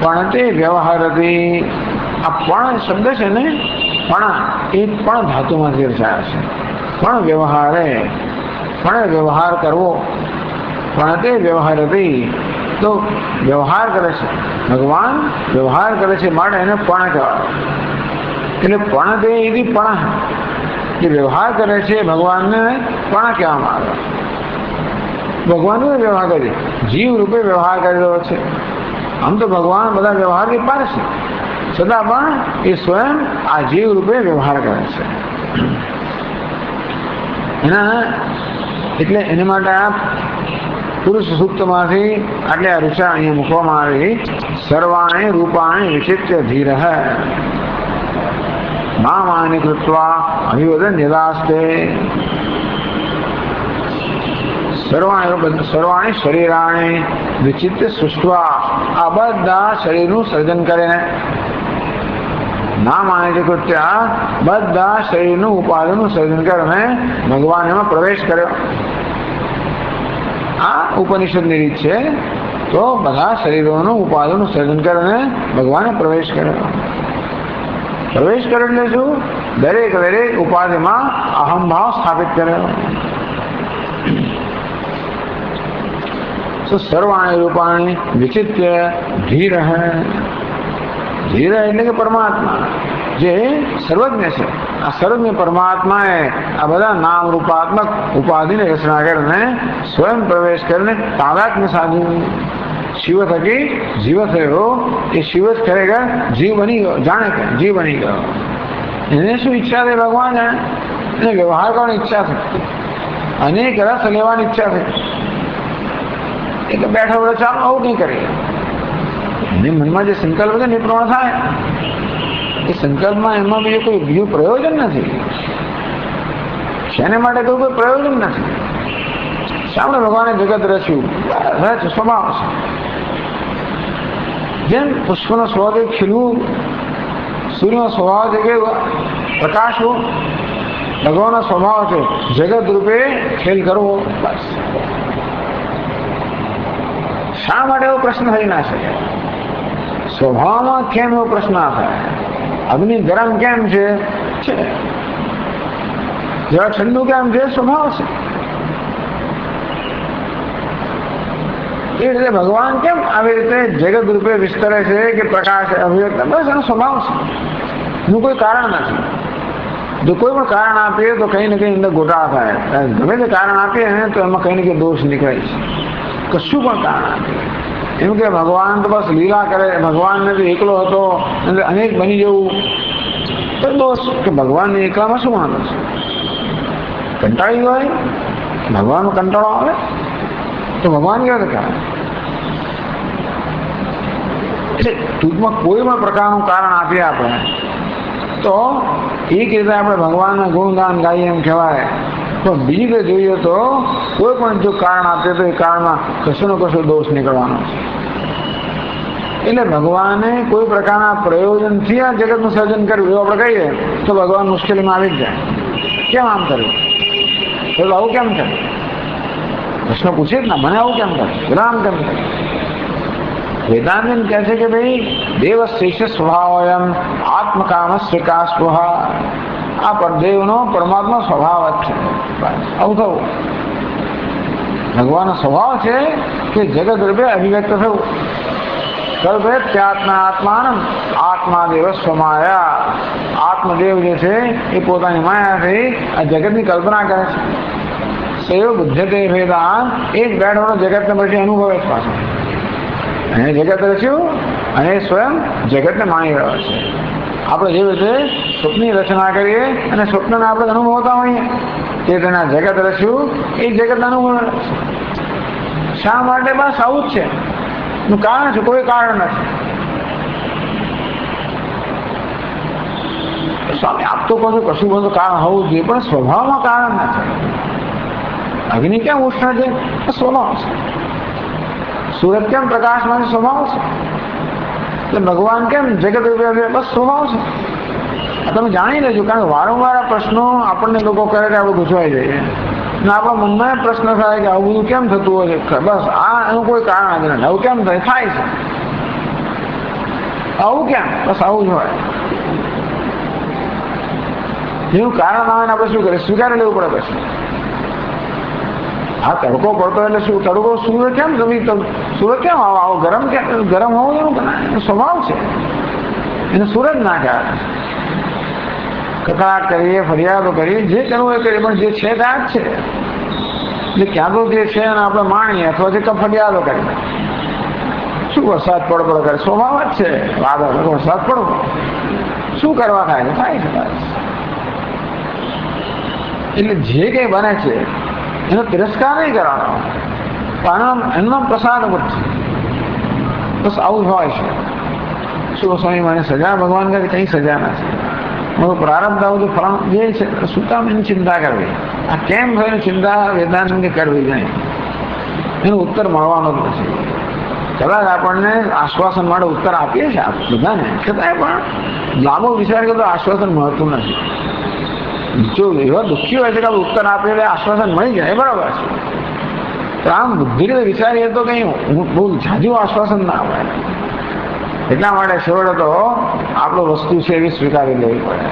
पणते व्यवहारति आ पण शब्द है ने पण ए पण धातु में रचाया है। पण व्यवहारे पण व्यवहार करवो, पणते व्यवहारति तो व्यवहार करे छे भगवान, व्यवहार करे छे माटे एने पण कहेवाय। એટલે પણ તે એથી પણ જે વ્યવહાર કરે છે ભગવાનને પણ કહેવામાં આવે। ભગવાનનો વ્યવહાર કરે, જીવ રૂપે વ્યવહાર કરેલો છે। આમ તો ભગવાન બધા વ્યવહારની પાર છે, છતાં પણ એ સ્વયં આ જીવ રૂપે વ્યવહાર કરે છે। એના એટલે એને માટે આ પુરુષ સૂક્તમાંથી આટલે આ ઋષા અહીંયા મૂકવામાં આવી। સર્વાણિ રૂપાણિ વિચિત્ય ધીરઃ नामानि कृत्वा अभिवदन् यदास्ते। सर्वाणि शरीराणि विचित्य सृष्ट्वा आ बधा शरीरનું સર્જન કરીને नामानि कृत्वा बधा शरीरનું ઉપાધિનું સર્જન કરીને ભગવાન એમાં પ્રવેશ કર્યો। આ ઉપનિષદની રીત છે। તો બધા શરીરોનું ઉપાધિનું સર્જન કરીને ભગવાને પ્રવેશ કર્યો। प्रवेश कर दरेक दरेक उपाधि में अहम भाव स्थापित करे। तो सर्वाणि रूपाणि विचित्य धीर है। धीर એટલે કે परमात्मा જે સર્વજ્ઞ છે। આ સર્વજ્ઞ પરમાત્માએ આ બધા નામ રૂપાત્મક ઉપાધિને રચના કરીને સ્વયં પ્રવેશ કરીને તાદાત્મ્ય સાધન शिव थकी जीव थयो। ये शिव करेगा जीव बनी गयो, जाने के जीव बनी गयो। इन्हें शू इच्छा थे भगवान जाने, इन्हें व्यवहार करने इच्छा थी, अनेक रस लेवानी इच्छा थी। એટલે બેઠા બેઠા ચાલો આવું નહીં કરીએ। એની મનમાં જે સંકલ્પ છે ને પ્રમાણે થાય। એ સંકલ્પમાં એમાં બીજું પ્રયોજન નથી। શેને માટે કોઈ પ્રયોજન નથી। સામે ભગવાને જગત રચ્યું, સ્વભાવ છે। જેમ પુષ્પનો સ્વભાવ છે ખીલવું, સૂર્યનો સ્વભાવ છે કે પ્રકાશવું, ભગવાનનો સ્વભાવ છે જગત રૂપે ખેલ કરવો। બસ શા માટે એવો પ્રશ્ન થઈ ના શકે? સ્વભાવમાં કેમ એવો પ્રશ્ન ના થાય? અગ્નિ ગરમ કેમ છે? જરા ઠંડુ કેમ છે? સ્વભાવ છે। એ રીતે ભગવાન કેમ આવી રીતે જગત રૂપે વિસ્તરે છે કે પ્રકાશ અભિવ્યક્ત? બસ એનો સ્વભાવ છે, એનું કોઈ કારણ નથી। જો કોઈ પણ કારણ આપીએ તો કઈ ને કઈ અંદર ગોટાળા થાય। ગમે તે કારણ આપીએ ને તો એમાં કઈ ને કઈ દોષ નીકળે છે। કશું પણ કારણ આપીએ એમ કે ભગવાન તો બસ લીલા કરે, ભગવાનને તો એકલો હતો એટલે અનેક બની જવું તો દોષ કે ભગવાનને એકલામાં શું વાંધો છે? કંટાળી હોય, ભગવાનનો કંટાળો આવે तो भगवान क्या रखा? એટલે ટૂંકમાં કોઈ પણ પ્રકારનું કારણ આપીએ આપણે તો એક રીતે આપણે ભગવાનના ગુણગાન ગાઈએ એમ કહેવાય, પણ બીજી રીતે જોઈએ તો કોઈ પણ જો કારણ આપીએ તો એ કારણમાં કશો કશો દોષ નીકળવાનો છે. એટલે ભગવાને કોઈ પ્રકારના પ્રયોજનથી આ જગતનું સર્જન કર્યું એવું આપણે કહીએ તો ભગવાન મુશ્કેલીમાં આવી જ જાય. કેમ આમ કર્યું? તો આવું કેમ કર્યું? પ્રશ્ન પૂછે જ ના, મને આવું કેમ કર્યું, પેલા આમ કેમ કર્યું? વેદાંત કહે છે કે ભાઈ દેવ શેષ સ્વભાવ આત્મકામ સ્વીકાસ્પૃહા, આ પરદેવનો પરમાત્મા સ્વભાવ જ છે. આવું થવું ભગવાનનો સ્વભાવ છે કે જગત રૂપે અભિવ્યક્ત થવું. કલ્પેત્યાત્મા આત્માનમ આત્મા દેવ સ્વમાયા, આત્મદેવ જે છે એ પોતાની માયાથી આ જગતની કલ્પના કરે છે. સેવ બુદ્ધતે વેદાંત, એ જ બેઠો જગતને પછી અનુભવે છે પાછો. અને જગત રચ્યું અને સ્વયં જગતને માણી રહ્યો છે. આપણે જે રીતે સ્વપ્નની રચના કરીએ અને સ્વપ્નને આપણે અનુભવતા હોઈએ તે તેના જગત રચ્યું એ જગત અનુભવ. શા માટે? બસ આવું જ છે. નું કારણ છે, કોઈ કારણ નથી. સ્વામી આપ તો કહો છો કશું બધું કારણ હોવું જોઈએ, પણ સ્વભાવમાં કારણ નથી. અગ્નિ કેમ ઉષ્ણ છે? સ્વભાવ છે. સૂરજ કેમ પ્રકાશમાં છે? સ્વભાવ છે. એટલે ભગવાન કેમ જગત રૂપે? બસ સ્વભાવ છે. તમે જાણી લેજો, કારણ કે વારંવાર આ પ્રશ્નો આપણને લોકો કરે કે આપણે ગુજવાઈ જઈએ અને આપણા મનમાં પ્રશ્ન થાય કે આવું બધું કેમ થતું હોય છે. બસ આ એનું કોઈ કારણ જ નથી. આવું કેમ થાય છે? આવું કેમ? બસ આવું જ હોય. જેનું કારણ આવે ને આપણે શું કરીએ? સ્વીકારી લેવું પડે. પછી આ તડકો પડતો એટલે શું? તડકો સૂર્ય કેમ સૂરજ કેમ આવો ગરમ ગરમ હોવું એનો સ્વભાવ છે. એને સૂરજ ના કહેવાય. કથા કરીએ, ફરિયાદો કરીએ, જે કરવું એ કરીએ, પણ જે છે તે આ જ છે. એટલે ક્યાં તો જે છે એને આપણે માણીએ અથવા જે ફરિયાદો કરીએ. શું વરસાદ પડપડ કરે? સ્વભાવ જ છે. વાદળ વરસાદ પડવો શું કરવા થાય છે? થાય છે. એટલે જે કંઈ બને છે એનો તિરસ્કાર નહીં કરવાનો, પણ એનો પ્રસાદ બુદ્ધિ. બસ આવું જ હોય છે. શું સ્વામી મને સજા? ભગવાન કહે કંઈ સજા નથી. પ્રારબ્ધ આવું ફળ જે છે શું કામ એની ચિંતા કરવી? આ કેમ થઈને ચિંતા વેદાંત કરવી નહીં? એનો ઉત્તર મળવાનો જ નથી. કદાચ આપણને આશ્વાસન માટે ઉત્તર આપીએ છીએ બધાને, છતાંય પણ લાંબો વિચાર કરતો આશ્વાસન મળતું નથી. જો એવા દુઃખી હોય છે કે ઉત્તર આપીએ એટલે આશ્વાસન મળી જાય, બરાબર છે. તો આમ બુદ્ધિ રીતે વિચારીએ તો કંઈ બહુ જાજુ આશ્વાસન ના આવે. એટલા માટે છેવટે તો આપણું વસ્તુ છે એવી સ્વીકારી લેવી પડે.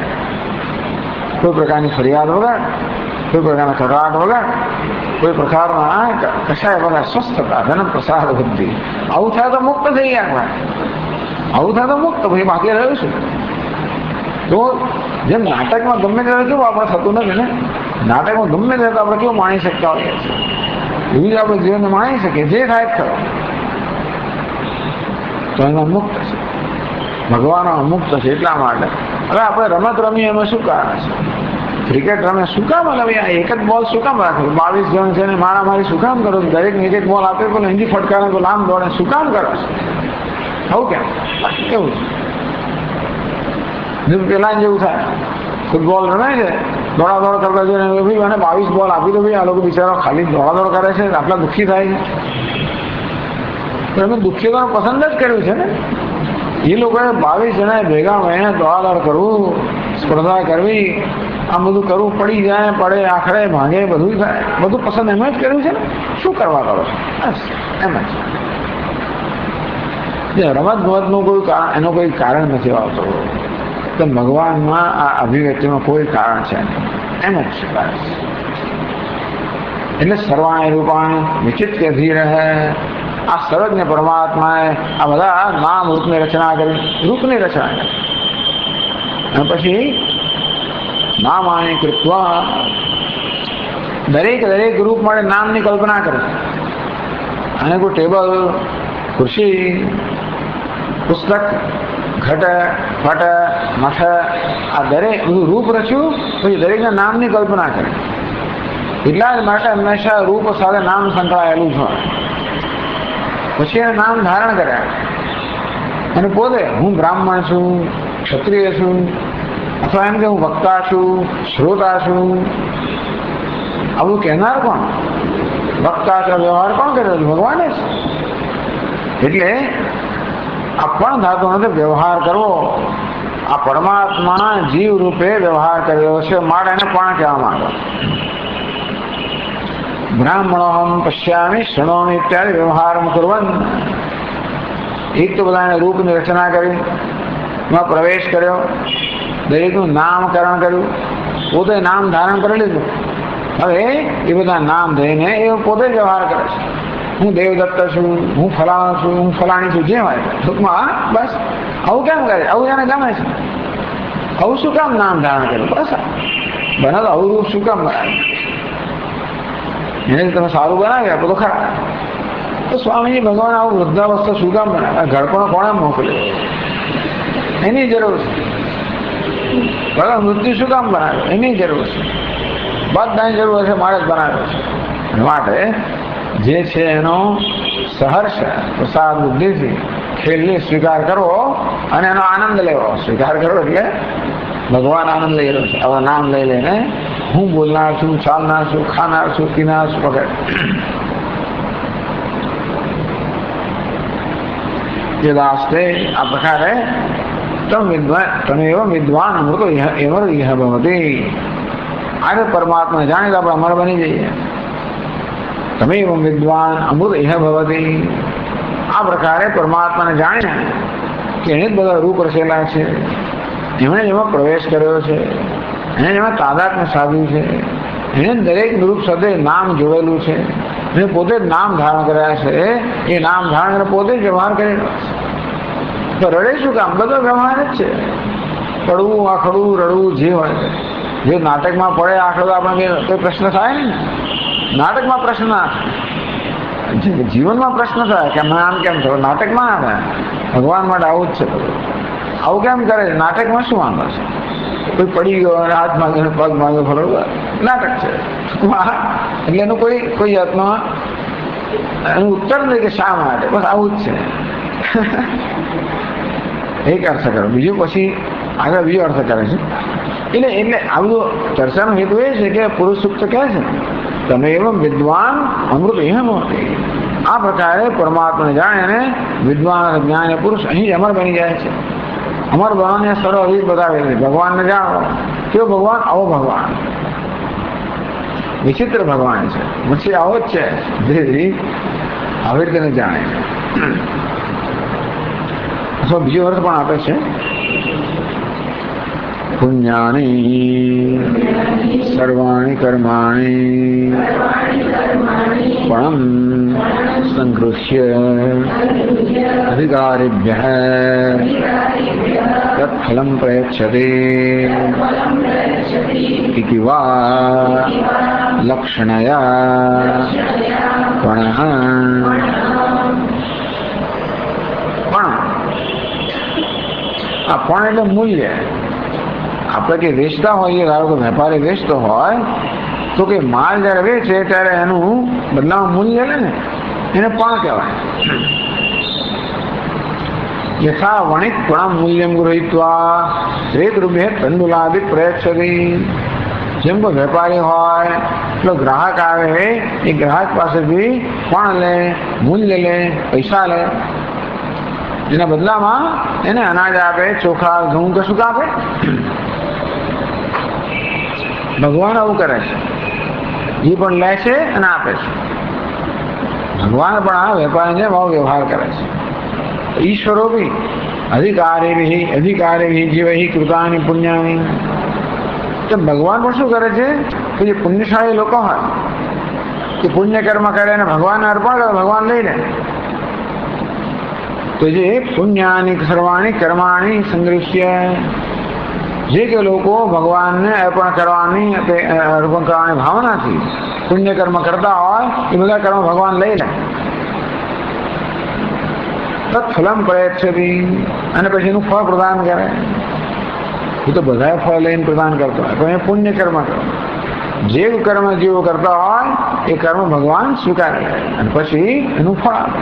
કોઈ પ્રકારની ફરિયાદ વગર, કોઈ પ્રકારના કકળાટ વગર, કોઈ પ્રકારના કશાય વગર સ્વસ્થતા, ધન પ્રસાદ બુદ્ધિ. આવું થાય તો મુક્ત થઈ ગયા. આવું થાય તો મુક્ત. પછી બાકી રહ્યું છું તો જેમ નાટકમાં ગમે ત્યારે કેવું આપણે થતું નથી ને, નાટકમાં ગમે ત્યારે તો આપણે કેવું માણી શકતા હોઈએ છીએ, એવી જ આપણે જીવનને માણી શકીએ. જે થાય ખરો તો એમાં મુક્ત છે. ભગવાન મુક્ત છે. એટલા માટે હવે આપણે રમત રમીએ એમાં શું કારણ છે? ક્રિકેટ રમે શું કામ? હવે એક જ બોલ શું કામ રાખે? 22 જણ છે ને મારામારી શું કામ કરો? દરેકને એક બોલ આપે, પેલો હિન્દી ફટકારે તો લાંબ દોડે શું કામ કરો? આવું કેમ? કેવું છે? પેલા જેવું થાય. ફૂટબોલ રમે છે, દોડાદોડ કરતા જઈને મને 22 બોલ આપી દો. ભાઈ આ લોકો બિચારા ખાલી દોડાદોડ કરે છે, આટલા દુઃખી થાય છે. એમને દુઃખીઓને પસંદ જ કર્યું છે ને. એ લોકોએ 22 જણાએ ભેગા મળીને દોડાદોડ કરવું, સ્પર્ધા કરવી, આમ બધું કરવું, પડી જાય, પડે, આખડે, ભાંગે, બધું થાય, બધું પસંદ એમ જ કર્યું છે ને. શું કરવા કરો છો? બસ એમ જ. રમત ગમતનું કોઈ કારણ, એનું કોઈ કારણ નથી આવતું. તો ભગવાનમાં આ અભિવ્યક્તિમાં કોઈ કારણ છે એમ જ છે. એટલે સર્વાણી રૂપાણી વિચિત્ર ધીર હે. આ સર્વજ્ઞ પરમાત્માએ આ બધા નામ રૂપની રચના કરી, રૂપની રચના કરી, અને પછી નામાણી કૃત્વા દરેક રૂપ માટે નામની કલ્પના કરે. અને કોઈ ટેબલ, ખુરશી, પુસ્તક, ઘટ, ફટ, મઠ, આ દરેક બધું રૂપ રચ્યું, પછી દરેકના નામની કલ્પના કરે. એટલા જ માટે હંમેશા રૂપ સાથે નામ સંકળાયેલું જ હોય. પછી એને નામ ધારણ કર્યા. અને પોતે હું બ્રાહ્મણ છું, ક્ષત્રિય છું, અથવા એમ કે હું વક્તા છું, શ્રોતા છું, આવું કહેનાર કોણ? વક્તા છે વ્યવહાર કોણ કરે? ભગવાને છે. એટલે આ પણ ધાતુ નથી વ્યવહાર કરવો. આ પરમાત્મા જીવ રૂપે વ્યવહાર કર્યો છે માટે એને પણ કહેવામાં આવે. બ્રાહ્મણોહમ પશ્યામિ શૃણોમિ ઇત્યાદિ વ્યવહાર કુર્વન. એક તો બધાને રૂપની રચના કરી, એમાં પ્રવેશ કર્યો, દરેકનું નામકરણ કર્યું, પોતે નામ ધારણ કરી લીધું. હવે એ બધા નામ થઈને એ પોતે જ વ્યવહાર કરે છે. હું દેવદત્ત છું, હું ફલાણો છું, હું ફલાણી છું, જે હોય ટૂંકમાં બસ આવું કેમ કરે? આવું એને ગમે છે. આવું શું કામ નામ ધારણ કર્યું? બસ બને તો આવું રૂપ શું કામ બનાવ્યું? એને તમે સારું બનાવી આપો તો ખરા. તો સ્વામીજી ભગવાન આવું વૃદ્ધાવસ્થા શું કામ બનાવે? ઘડપણો કોણે મોકલ્યો? એની જરૂર છે. ભગવાન મૃત્યુ શું કામ બનાવ્યો? એની જરૂર છે. બધાની જરૂર છે, મારે જ બનાવ્યો છે. માટે જે છે એનો સહર્ષ પ્રસાદ બુદ્ધિથી ખેલની સ્વીકાર કરવો અને એનો આનંદ લેવો. સ્વીકાર કરવો એટલે ભગવાન આનંદ લઈ રહ્યો છે. આવા નામ લઈ લઈને હું બોલનાર છું, ચાલનાર છું, ખાનાર છું, પીનાર છું વગેરે. જે દાસ્તે આ પ્રકારે તમે એવો વિદ્વાન અમૃતો ઇહ ભવતી. આજે પરમાત્મા જાણે તો આપણે અમર બની જઈએ. તમે એવો વિદ્વાન અમૃત ઇહ ભવતી. આ પ્રકારે પરમાત્માને જાણીને કે એને જ બધા રૂપ રચેલા છે, એમણે જેમાં પ્રવેશ કર્યો છે, એને જેમાં તાદાત્મ્ય સાધ્યું છે, એને દરેક રૂપ સાથે નામ જોડેલું છે, એને પોતે જ નામ ધારણ કર્યા છે, એ નામ ધારણ કરીને પોતે જ વ્યવહાર કરેલો છે. તો રડે શું કામ? બધો વ્યવહાર જ છે. પડવું, આખડવું, રડવું જે હોય છે. જે નાટકમાં પડે આખડો આપણે કોઈ પ્રશ્ન થાય ને? નાટકમાં પ્રશ્ન ના થાય, જીવનમાં પ્રશ્ન થાય કે મેં આમ કેમ થયું? નાટકમાં ના થાય. ભગવાન માટે આવું જ છે બધું. આવું કેમ કરે છે? નાટકમાં શું વાંધો છે? કોઈ પડી ગયો અને હાથ માંગ્યો, પગ માંગ્યો, ફરવા નાટક છે. એટલે એનું કોઈ જાતમાં એનું ઉત્તર નહીં કે શા માટે, બસ આવું જ છે. એક અર્થ કરો, બીજું પછી આગળ બીજો અર્થ કરે છે. એટલે આ બધું ચર્ચાનો હેતુ એ છે કે પુરુષ સૂક્ત કહે છે તમે એવમ વિદ્વાન અમૃત એમ. આ પ્રકારે પરમાત્માને જાણે અને વિદ્વાન જ્ઞાન પુરુષ અહીં અમર બની જાય છે. અમર બનવાને સરળ રીત બતાવે છે. ભગવાનને જાણો. કેવો ભગવાન? આવો ભગવાન. વિચિત્ર ભગવાન છે. પછી આવો જ છે. આવી રીતે જાણે. અથવા બીજો અર્થ પણ આપે છે. પુણ્યાની સર્વાણી કર્માણી પણમ સંગૃહ્ય અધિકારીભ્યઃ તત્ફલં પ્રયચ્છતે ઇતિ વા લક્ષણયા પણઃ. આ પણ એટલે મૂલ્ય. આપણે કે વેચતા હોઈએ, ધારો કે વેપારી વેચતો હોય તો કે માલ જયારે વેચે ત્યારે એનું બદલામાં મૂલ્ય લે ને, એને પણ કહેવાય. યથા વણિક પણ મૂલ્યમ ગૃહીત્વા શ્રેત રૂપે તંડુલાદિ પ્રયચ્છતિ. જેમ કોઈ વેપારી હોય એટલે ગ્રાહક આવે, એ ગ્રાહક પાસેથી પણ લે, મૂલ્ય લે, પૈસા લે. એના બદલામાં એને અનાજ આપે, ચોખા, ઘઉં, કશું આપે. ભગવાન આવું કરે છે. એ પણ લે છે અને આપે છે. ભગવાન પણ આ વેપારીને ભાવ વ્યવહાર કરે છે. ઈશ્વરો બી અધિકારી જીવ કૃતાની પુણ્યાની. તો ભગવાન પણ શું કરે છે કે જે પુણ્યશાળી લોકો હોય કે પુણ્ય કર્મ કરે અને ભગવાનને અર્પણ કરે, ભગવાન લઈ લે. તો જે પુણ્યાની સર્વાણી કર્માણી સંગૃહ્ય, જે કે લોકો ભગવાનને અર્પણ કરવાની ભાવનાથી પુણ્ય કર્મ કરતા હોય એ બધા કર્મ ભગવાન લઈ લે. તત્ફલમ પ્રયચ્છતિ. અને પછી એનું ફળ પ્રદાન કરે. એ તો બધા ફળ લઈને પ્રદાન કરતો હોય, પણ એ પુણ્ય કર્મ કરે. જે કર્મ જેવો કરતા હોય એ કર્મ ભગવાન સ્વીકારે અને પછી એનું ફળ આપે.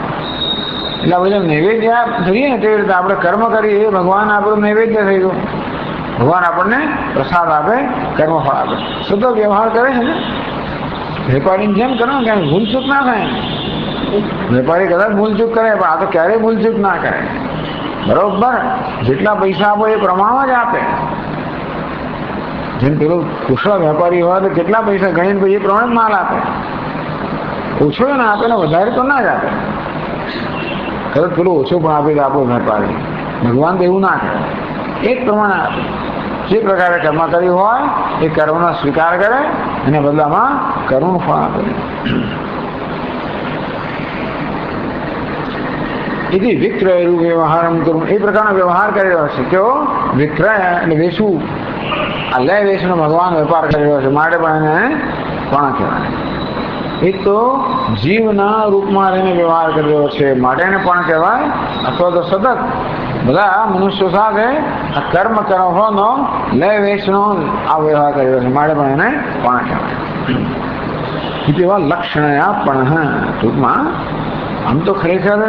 એટલે બધા નૈવેદ્ય જોઈએ ને તેવી રીતે આપણે કર્મ કરીએ એ ભગવાન આપણું નૈવેદ્ય થઈ ગયું. ભગવાન આપણને પ્રસાદ આપે, કર્મફળ આપે. સતત વ્યવહાર કરે છે ને વેપારીની જેમ કરો કે ભૂલચૂક ના થાય. વેપારી કદાચ ભૂલચૂક કરે પણ આ તો ક્યારેય ભૂલચૂક ના કરે. બરોબર જેટલા પૈસા આપો એ પ્રમાણમાં જ આપે. જેમ પેલો કુશળ વેપારી હોય તો કેટલા પૈસા ગણીને પછી એ પ્રમાણે જ માલ આપે. ઓછો ના આપે ને વધારે તો ના જ આપે. કદાચ પેલું ઓછો પણ આપે તો આપણો વેપારી. ભગવાન તો એવું ના કરે, એ જ પ્રમાણે આપે. જે પ્રકારે કર્મ કર્યું હોય એ કર્મનો સ્વીકાર કરે અને બદલામાં કર્મનું ફળ આપે. એથી વિક્રય રૂપ વ્યવહાર કરું એ પ્રકારનો વ્યવહાર કરી રહ્યો છે. કેવો વિક્રય એટલે વેચવું, આ લે વેચનો ભગવાન વેપાર કરી રહ્યો છે માટે પણ એને પણ કહેવાય. એ તો જીવના રૂપમાં રહીને વ્યવહાર કરી રહ્યો છે માટે એને પણ કહેવાય. અથવા તો સતત બધા મનુષ્યો સાથે આ કર્મ કરવાનો લે વેચનો આ વ્યવહાર કરી રહ્યો છે માટે પણ એને પણ કહેવાય. એવા લક્ષણ પણ ટૂંકમાં આમ તો ખરેખર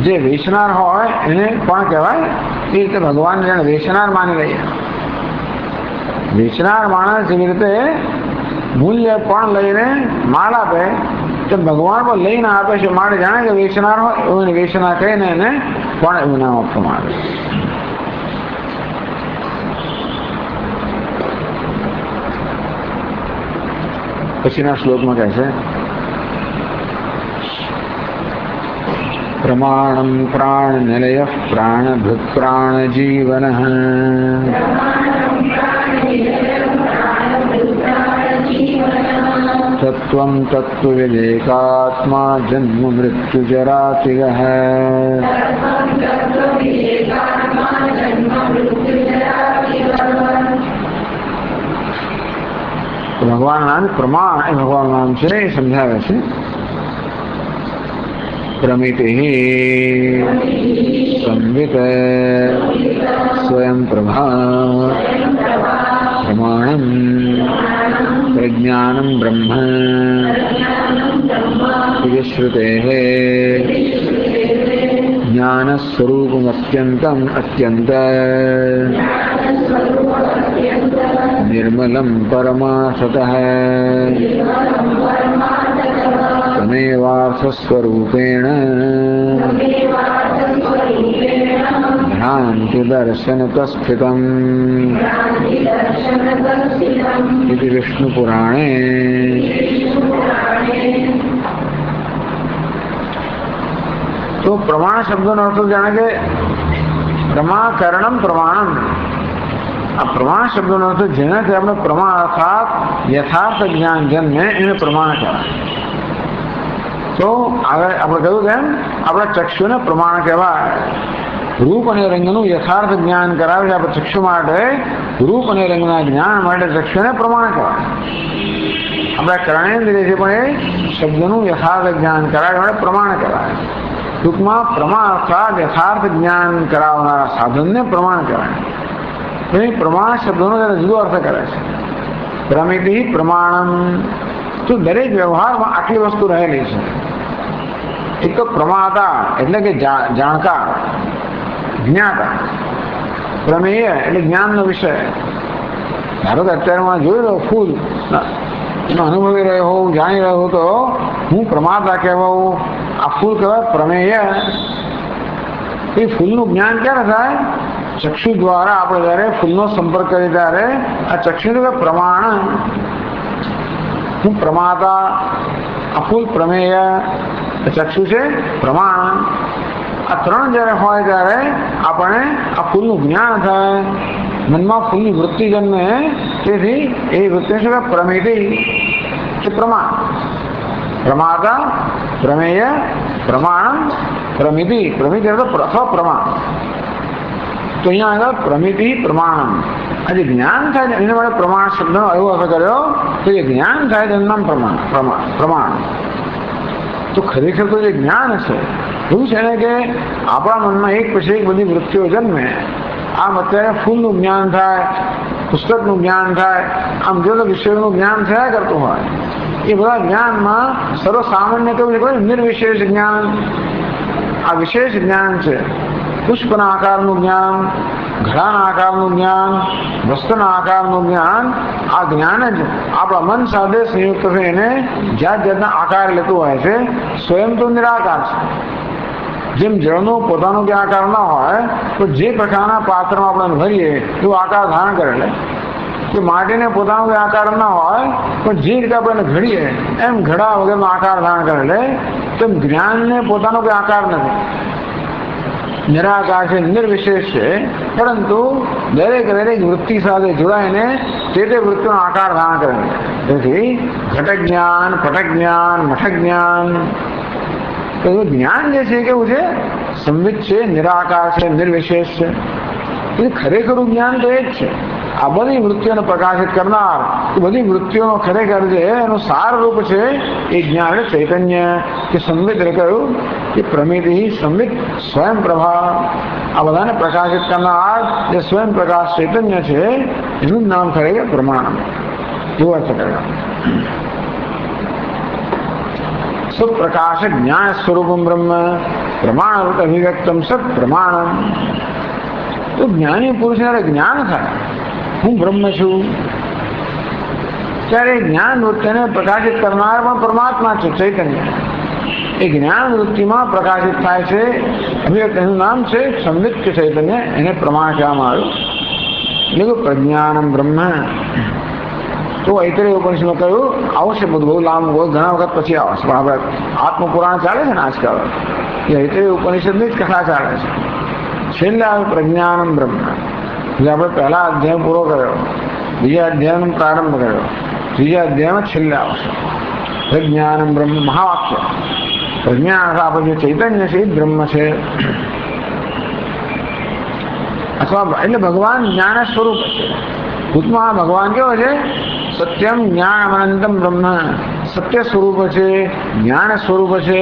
જે વેચનાર હોય એને પણ કહેવાય. એ રીતે ભગવાન જેને વેચનાર માની લઈએ. વેચનાર માણસ જેવી રીતે મૂલ્ય પણ લઈને માલ આપે તો ભગવાન પણ લઈને આપે છે માટે જાણે કે વેચનાર હોય એવું વેચનાર કહીને એને પણ એવું નામ આપવામાં આવે. પછીના શ્લોકમાં કહે છે પ્રમાણમ પ્રાણ નિલય પ્રાણભૃત પ્રાણ જીવન તત્વં તત્વ વિવેકાત્મા જન્મ મૃત્યુ જરાતિગઃ. ભગવાન નામ પ્રમાણ એ ભગવાન નામ છે એ સમજાવે છે. પ્રમિતિ સંવિત સ્વયં પ્રભા પ્રમાણમ પ્રજ્ઞાનમ બ્રહ્મ વિશ્રુતે જ્ઞાનસ્વરૂપમત્યંતમ અત્યંત निर्मलं परमार्थतः तमेवार्थस्वरूपेण भ्रान्ति दर्शनतस्थितम् इति विष्णुपुराणे तो प्रमाण शब्दों अर्थ जाने के प्रमाकरणम प्रमाणम. આ પ્રમાણ શબ્દોનો અર્થ જેનાથી આપણે પ્રમાણ અર્થાત યથાર્થ જ્ઞાન જન્મે એને પ્રમાણ કહેવાય. તો આગળ આપણે કહ્યું તેમ આપણા ચક્ષુને પ્રમાણ કહેવાય. રૂપ અને રંગનું યથાર્થ જ્ઞાન કરાવે છે. આપણે ચક્ષુ માટે રૂપ અને રંગના જ્ઞાન માટે ચક્ષુને પ્રમાણ કહેવાય. આપણા કર્ણેન્દ્રિયથી પણ એ શબ્દનું યથાર્થ જ્ઞાન કરાવે માટે પ્રમાણ કહેવાય. ટૂંકમાં પ્રમાણ અર્થાત યથાર્થ જ્ઞાન કરાવનારા સાધનને પ્રમાણ કહેવાય. પ્રમાણ શબ્દોનો જુદો અર્થ કરે છે. પ્રમિતિ પ્રમાણમ. તો દરેક વ્યવહારમાં આટલી વસ્તુ રહેલી છે. એક તો પ્રમાતા એટલે કે જાણકાર, જ્ઞાતા. પ્રમેય એટલે જ્ઞાનનો વિષય. ધારો કે અત્યારે હું જોઈ રહ્યો ફૂલ અનુભવી રહ્યો હોઉં, જાણી રહ્યો હોઉં તો હું પ્રમાતા કહેવાઉં. આ ફૂલ કહેવાય પ્રમેય. એ ફૂલનું જ્ઞાન ક્યારે થાય? ચક્ષુ દ્વારા આપણે જયારે ફૂલનો સંપર્ક કરીએ ત્યારે આ ચક્ષુ પ્રમાણ. હું પ્રમાતા, આ ફૂલ પ્રમેય, ચક્ષુ છે પ્રમાણ. આ ત્રણ જયારે હોય ત્યારે આપણે આ ફૂલનું જ્ઞાન થાય, મનમાં ફૂલની વૃત્તિ જન્મે. તેથી એ વૃત્તિ શું પ્રમિતિ કે પ્રમાણ. પ્રમાતા, પ્રમેય, પ્રમાણ, પ્રમિતિ. પ્રમિતિ અથવા પ્રમાણ. તો અહીંયા આગળ પ્રમિતિ પ્રમાણ. આ જે જ્ઞાન થાય છે એને માટે પ્રમાણ શબ્દનો એવો અર્થ કર્યો કે જે જ્ઞાન થાય તેનું નામ પ્રમાણ. તો ખરેખર તો જે જ્ઞાન છે એવું છે ને કે આપણા મનમાં એક પછી એક બધી વૃત્તિઓ જન્મે. આમ અત્યારે ફૂલનું જ્ઞાન થાય, પુસ્તકનું જ્ઞાન થાય, આમ જો વિષયોનું જ્ઞાન થયા કરતું હોય. એ બધા જ્ઞાનમાં સર્વસામાન્ય કેવું છે નિર્વિશેષ જ્ઞાન. આ વિશેષ જ્ઞાન છે. પુષ્પના આકારનું જ્ઞાન, ઘડાના આકારનું જ્ઞાન, વસ્તુના આકારનું જ્ઞાન, આ જ્ઞાન જ આપણા મન સાથે સંયુક્ત થઈને જાત જાતના આકાર લેતું હોય છે. સ્વયં તો નિરાકાર છે. જેમ જળનો પોતાનો જે આકાર ના હોય તો જે પ્રકારના પાત્રમાં આપણે ભરીએ તો આકાર ધારણ કરે લે. કે માટીને પોતાનો જે આકાર ના હોય પણ જે રીતે આપણે ઘડીએ એમ ઘડા વગરનો આકાર ધારણ કરે લે. તેમ જ્ઞાનને પોતાનો કોઈ આકાર નથી, નિરાકાર છે, નિર્વિશેષ છે. પરંતુ દરેક વૃત્તિ સાથે જોડાઈને તે વૃત્તિનો આકાર ધારણ કરે. તેથી ઘટક જ્ઞાન, પટક જ્ઞાન, મઠક જ્ઞાન, જ્ઞાન જે છે કેવું છે? સંવિત છે, નિરાકાર છે, નિર્વિશેષ છે. એ ખરેખરું જ્ઞાન તો એ જ છે. આ બધી વૃત્તિઓને પ્રકાશિત કરનાર, એ બધી વૃત્તિઓનો ખરેખર જે એનું સાર રૂપ છે એ જ્ઞાન એટલે ચૈતન્ય કે સંવિત એટલે કહ્યું કે પ્રમિતિ સંવિત સ્વયં પ્રભા. આ બધાને પ્રકાશિત કરનાર જે સ્વયં પ્રકાશ ચૈતન્ય છે એનું નામ ખરેખર પ્રમાણ. એવો અર્થ કર્યો. સુપ્રકાશ જ્ઞાન સ્વરૂપમ બ્રહ્મ પ્રમાણરૂપ અભિવ્યક્તમ સત પ્રમાણમ. તો જ્ઞાની પુરુષને જ્ઞાન થાય હું બ્રહ્મ છું, ત્યારે જ્ઞાન વૃત્તિને પ્રકાશિત કરનાર પણ પરમાત્મા છે, ચૈતન્ય. એ જ્ઞાન વૃત્તિમાં પ્રકાશિત થાય છે. અભિવ્યક્ત એનું નામ છે સંવિત કે ચૈતન્ય. એને પ્રમાણ કહેવામાં આવ્યું. એટલે પ્રજ્ઞાનમ બ્રહ્મ. તો ઐતરેય ઉપનિષદમાં કહ્યું આવશે, બધું બહુ લાંબુ ઘણા વખત પછી આવશે. પણ આપણે આત્મપુરાણ ચાલે છે ને આજકાલ, એ ઐતરેય ઉપનિષદની જ કથા ચાલે છે. છેલ્લે આવે પ્રજ્ઞાનમ બ્રહ્મ. એટલે આપણે પહેલા અધ્યાય પૂરો કર્યો, બીજા અધ્યાયનો પ્રારંભ કર્યો, ત્રીજા અધ્યાયમાં છેલ્લે આવશે પ્રજ્ઞાનમ બ્રહ્મ મહાવાક્ય. પ્રજ્ઞાન આપણે જે ચૈતન્ય છે એ બ્રહ્મ છે. અથવા એટલે ભગવાન જ્ઞાન સ્વરૂપ છે. ભૂતમાં ભગવાન કેવો છે? સત્યમ જ્ઞાન અનંતમ બ્રહ્મ. સત્ય સ્વરૂપ છે, જ્ઞાન સ્વરૂપ છે,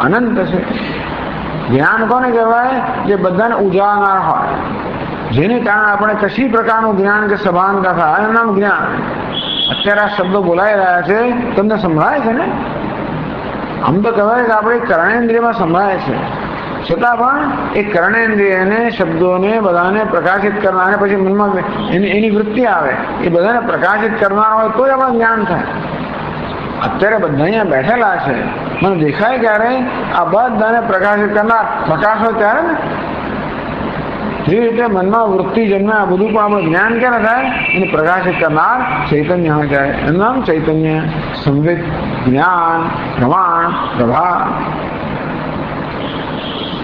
અનંત છે. જ્ઞાન કોને કહેવાય? જે બધાને ઉજાડનાર હોય, જેને કારણે આપણે કશી પ્રકારનું જ્ઞાન કે સભાનતા થાય એનું નામ જ્ઞાન. અત્યારે આ શબ્દો બોલાઈ રહ્યા છે, તમને સંભળાય છે ને? આમ તો કહેવાય કે આપણે કર્ણેન્દ્રિયમાં સંભળાય છે, છતાં પણ એ કર્ણેન્દ્રિયને શબ્દોને બધાને પ્રકાશિત કરનાર, પછી મનમાં એની વૃત્તિ આવે, એ બધાને પ્રકાશિત કરનાર હોય તો જ આપણે જ્ઞાન થાય. અત્યારે બધા અહીંયા બેઠેલા છે, મને દેખાય ક્યારે? આ બધાને પ્રકાશિત કરનાર પ્રકાશ હોય ત્યારે ને. જે રીતે મનમાં વૃત્તિ જન્મે આ બધું પણ આપણું જ્ઞાન ક્યારે થાય? એને પ્રકાશિત કરનાર ચૈતન્ય હોય ત્યારે. એનું નામ ચૈતન્ય, સંવિત, જ્ઞાન, પ્રમાણ, પ્રભા.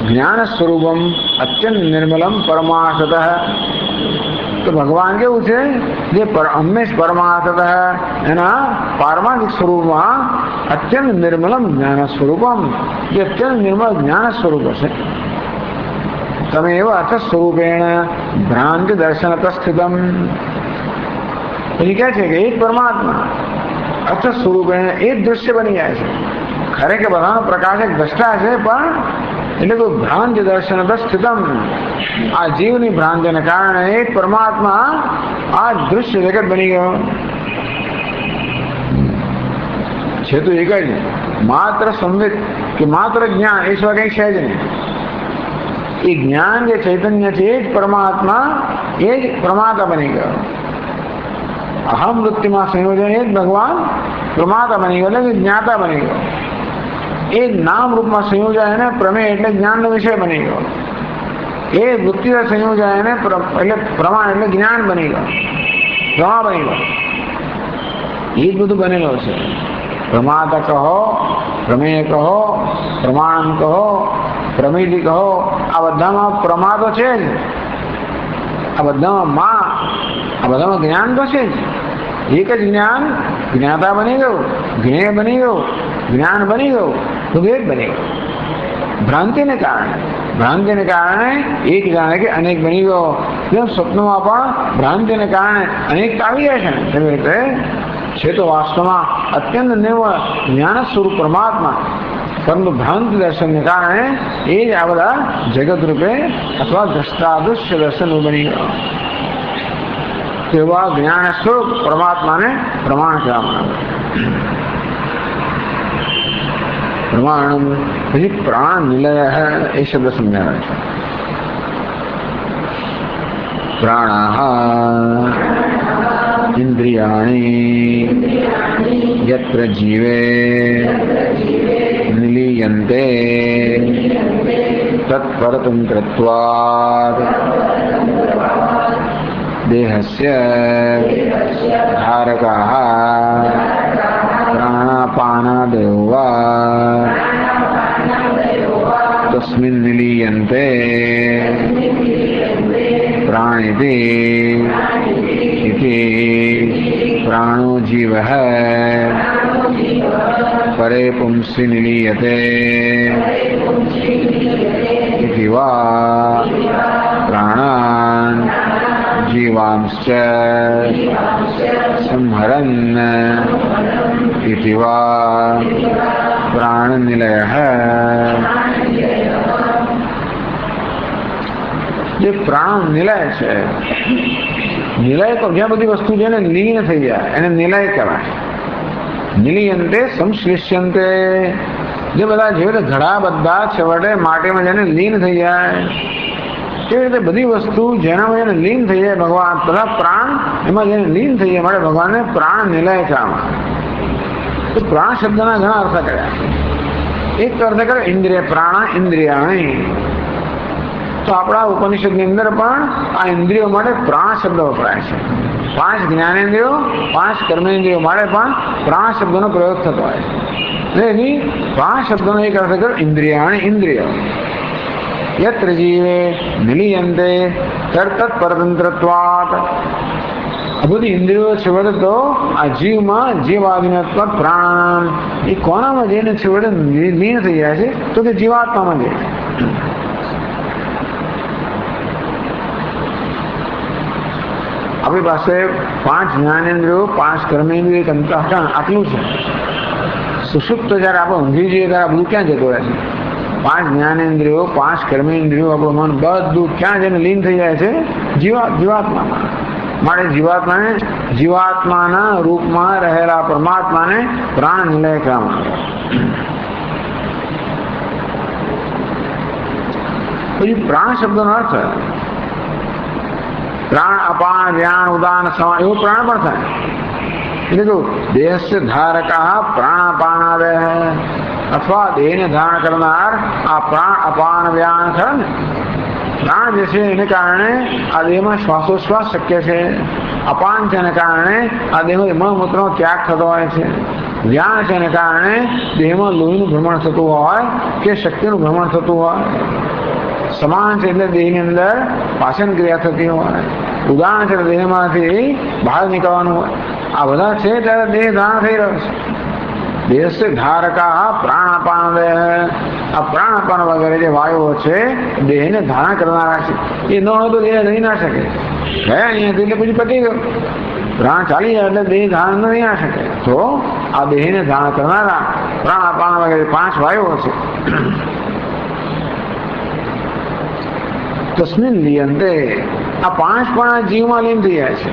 જ્ઞાન સ્વરૂપમ અત્યંત નિર્મલમ પરમાર્થતઃ. તો ભગવાન કેવું છે? જે હંમેશ પરમાર્થતઃ એના પારમાર્થિક સ્વરૂપમાં અત્યંત નિર્મલમ જ્ઞાન સ્વરૂપમ, જે અત્યંત નિર્મળ જ્ઞાન સ્વરૂપ છે. તમે એવા અર્થ સ્વરૂપેણ ભ્રાંતિ દર્શનત સ્થિતમ. પછી કહે છે કે એ જ પરમાત્મા અર્થ સ્વરૂપેણ એ જ દૃશ્ય બની જાય છે. ખરેખર બધાનો પ્રકાશક દ્રષ્ટા છે, પણ એટલે કોઈ ભ્રાંતિ દર્શન સ્થિતમ, આ જીવની ભ્રાંતિને કારણે એક પરમાત્મા આ દૃશ્ય જગત બની ગયો છે. તો એક જ માત્ર સંવિત કે માત્ર જ્ઞાન એ સિવાય કંઈ છે જ નહીં. એ જ્ઞાન જે ચૈતન્ય છે એ જ પરમાત્મા, એ જ પ્રમાતા બની ગયો. અહમ વૃત્તિમાં સંયોજન એ જ ભગવાન પ્રમાતા બની ગયો, એટલે જ્ઞાતા બની ગયો. એ નામ રૂપમાં સંયોજાય એને પ્રમેય એટલે જ્ઞાનનો વિષય બની ગયો. એ વૃત્તિ સંયોજાય એને એટલે પ્રમાણ એટલે જ્ઞાન બની ગયો, પ્રમા બની ગયો. એ જ બધું બનેલો છે. પ્રમાતા કહો, પ્રમેય કહો, પ્રમાણ કહો, પ્રમિતિ કહો, આ બધામાં પ્રમા તો છે જ. આ બધામાં આ બધામાં જ્ઞાન તો છે જ. એક જ જ્ઞાન જ્ઞાતા બની ગયું, જ્ઞેય બની ગયું, જ્ઞાન બની ગયું, તો ભેદ બની ગયો. ભ્રાંતિને કારણે એક જાણે કે અનેક બની ગયો. જેમ સ્વપ્નમાં પણ ભ્રાંતિને કારણે અનેક આવી જાય છે ને, એવી રીતે છે તો વાસ્તવમાં અત્યંત નિર્મળ જ્ઞાન સ્વરૂપ પરમાત્મા, પરંતુ ભ્રાંતિ દર્શનને કારણે એ જ આ બધા જગત રૂપે અથવા દ્રષ્ટા દૃશ્ય દર્શન બની ગયો. તેવા જ્ઞાન સ્વરૂપ પરમાત્માને પ્રમાણ કહેવામાં આવે. પ્રમાણમ. પછી પ્રાણ નિલય એ શબ્દ સમજાવે છે. પ્રાણાહ ઇન્દ્રિયાણિ યત્ર જીવે નિલીયન્તે તત્પરતંત્રત્વાદ દેહસ્ય ધારકાઃ પ્રાણાપાનાદયો વા તસ્મિन् નિલીયન્તે પ્રાણિતિ ઇતિ પ્રાણો જીવઃ પરે પુંસી નિલીયતે ઇતિ વા પ્રાણાન જીવાંશ્ચ સંહરन् ઇતિ વા પ્રાણનિલયઃ. જે પ્રાણ નિલય છે, નિલય તો જ્યાં બધી વસ્તુ જેને લીન થઈ જાય એને નિલય કહેવાય. નિલીયંતે સંશ્લિષ્યંતે, જે બધા જેવી રીતે ઘડા બધા છેવટે માટીમાં જેને લીન થઈ જાય તેવી રીતે બધી વસ્તુ જેનામાં જેને લીન થઈ જાય ભગવાન તથા પ્રાણ એમાં જેને લીન થઈ જાય માટે ભગવાનને પ્રાણ નિલય કહેવામાં. તો પ્રાણ શબ્દના ઘણા અર્થ કર્યા. એક અર્થ કર્યો ઇન્દ્રિય પ્રાણ ઇન્દ્રિયાણી. તો આપણા ઉપનિષદની અંદર પણ આ ઇન્દ્રિયો માટે પ્રાણ શબ્દ વપરાય છે. 5 જ્ઞાનેન્દ્રિયો 5 કર્મેન્દ્રિયો માટે પણ પ્રાણ શબ્દનો પ્રયોગ થતો હોય છે. એની પ્રાણ શબ્દનો એક અર્થ કર્યો ઇન્દ્રિયાણી ઇન્દ્રિયો. યત્ર જીવે નિલીયંતે તત્ પરતંત્રત્વાત. આ બધી ઇન્દ્રિયો છેવટે તો આ જીવમાં જીવાધીનત્વ પ્રાણ એ કોનામાં જઈને છેવટે લીન થઈ જાય છે તો કે જીવાત્મામાં જાય. આપણી પાસે 5 જ્ઞાનેન્દ્રિયો 5 કર્મેન્દ્રિયો અંતઃકરણ આટલું છે. સુષુપ્ત જયારે આપણે ઊંઘી જઈએ ત્યારે બધું ક્યાં જતું રહે છે? 5 જ્ઞાનેન્દ્રિયો 5 કર્મેન્દ્રિયો આપણું મન બધું ક્યાં જઈને લીન થઈ જાય છે? જીવાત્મામાં. માટે જીવાત્માના રૂપમાં રહેલા પરમાત્માને પ્રાણ નિલય કહેવામાં આવે. પછી પ્રાણ શબ્દનો અર્થ પ્રાણ અપાન વ્યાન ઉદાન સમાન એવું પ્રાણ પણ થાય. એટલે તો દેહસ્ય ધારકાઃ પ્રાણાપાનાદય, અથવા દેહને ધારણ કરનાર આ પ્રાણ અપાન વ્યાન ખરા ને. પ્રાણ જે છે એને કારણે આ દેહમાં શ્વાસોશ્વાસ શક્ય છે. અપાન છે એને કારણે આ દેહમાં મળમૂત્રનો ત્યાગ થતો હોય છે. વ્યાન છે એને કારણે દેહમાં લોહીનું ભ્રમણ થતું હોય કે શક્તિનું ભ્રમણ થતું હોય. સમાન છે એટલે દેહની અંદર પાચન ક્રિયા થતી હોય. ઉદાહરણ છે દેહમાંથી બહાર નીકળવાનું હોય. આ બધા છે ત્યારે દેહ ધારણ થઈ રહ્યો છે. દેહસ્ય ધારકાઃ પ્રાણાપાનદય. આ પ્રાણાપાન વગેરે જે વાયુઓ છે દેહને ધારણ કરનારા છે. એ ન હોય તો દેહ રહી ના શકે. ગયા અહીંયાથી એટલે પછી પતી ગયો. પ્રાણ ચાલી જાય એટલે દેહ ધારણ નહીં ના શકે. તો આ દેહને ધારણ કરનારા પ્રાણાપાન વગેરે 5 વાયુઓ છે. તસ્મિન લીયંતે, આ 5 પણ આ જીવમાં લીન થઈ જાય છે.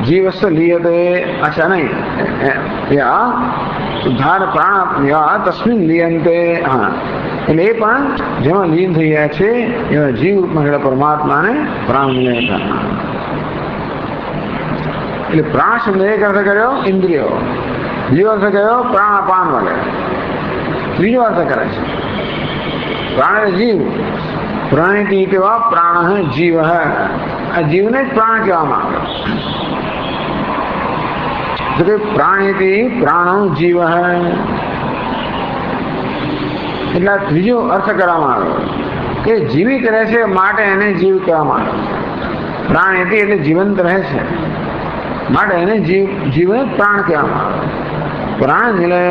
જીવસ્ય લીયતે, અચ્છા નહીં ધાર પ્રાણ તસ્મિન લીયંતે. હા, એટલે એ પણ જેમાં લીન થઈ જાય છે એવા જીવ રૂપમાં પરમાત્માને પ્રાણ નિલય કહેવામાં. એટલે પ્રાણ શબ્દ એક અર્થ કર્યો ઇન્દ્રિયો, બીજો અર્થ કર્યો પ્રાણાપાન વગેરે, ત્રીજો અર્થ કરે છે પ્રાણ જીવ. પ્રાણિતિ કેવા પ્રાણ જીવ. આ જીવને જ પ્રાણ કહેવામાં આવે. પ્રાણિતિ પ્રાણ જીવ એટલે ત્રીજો અર્થ કરવામાં આવ્યો કે જીવિત રહે છે માટે એને જીવ કહેવામાં આવે. પ્રાણિતિ એટલે જીવંત રહે છે માટે એને જીવન પ્રાણ કહેવામાં આવે. પ્રાણ નિલય,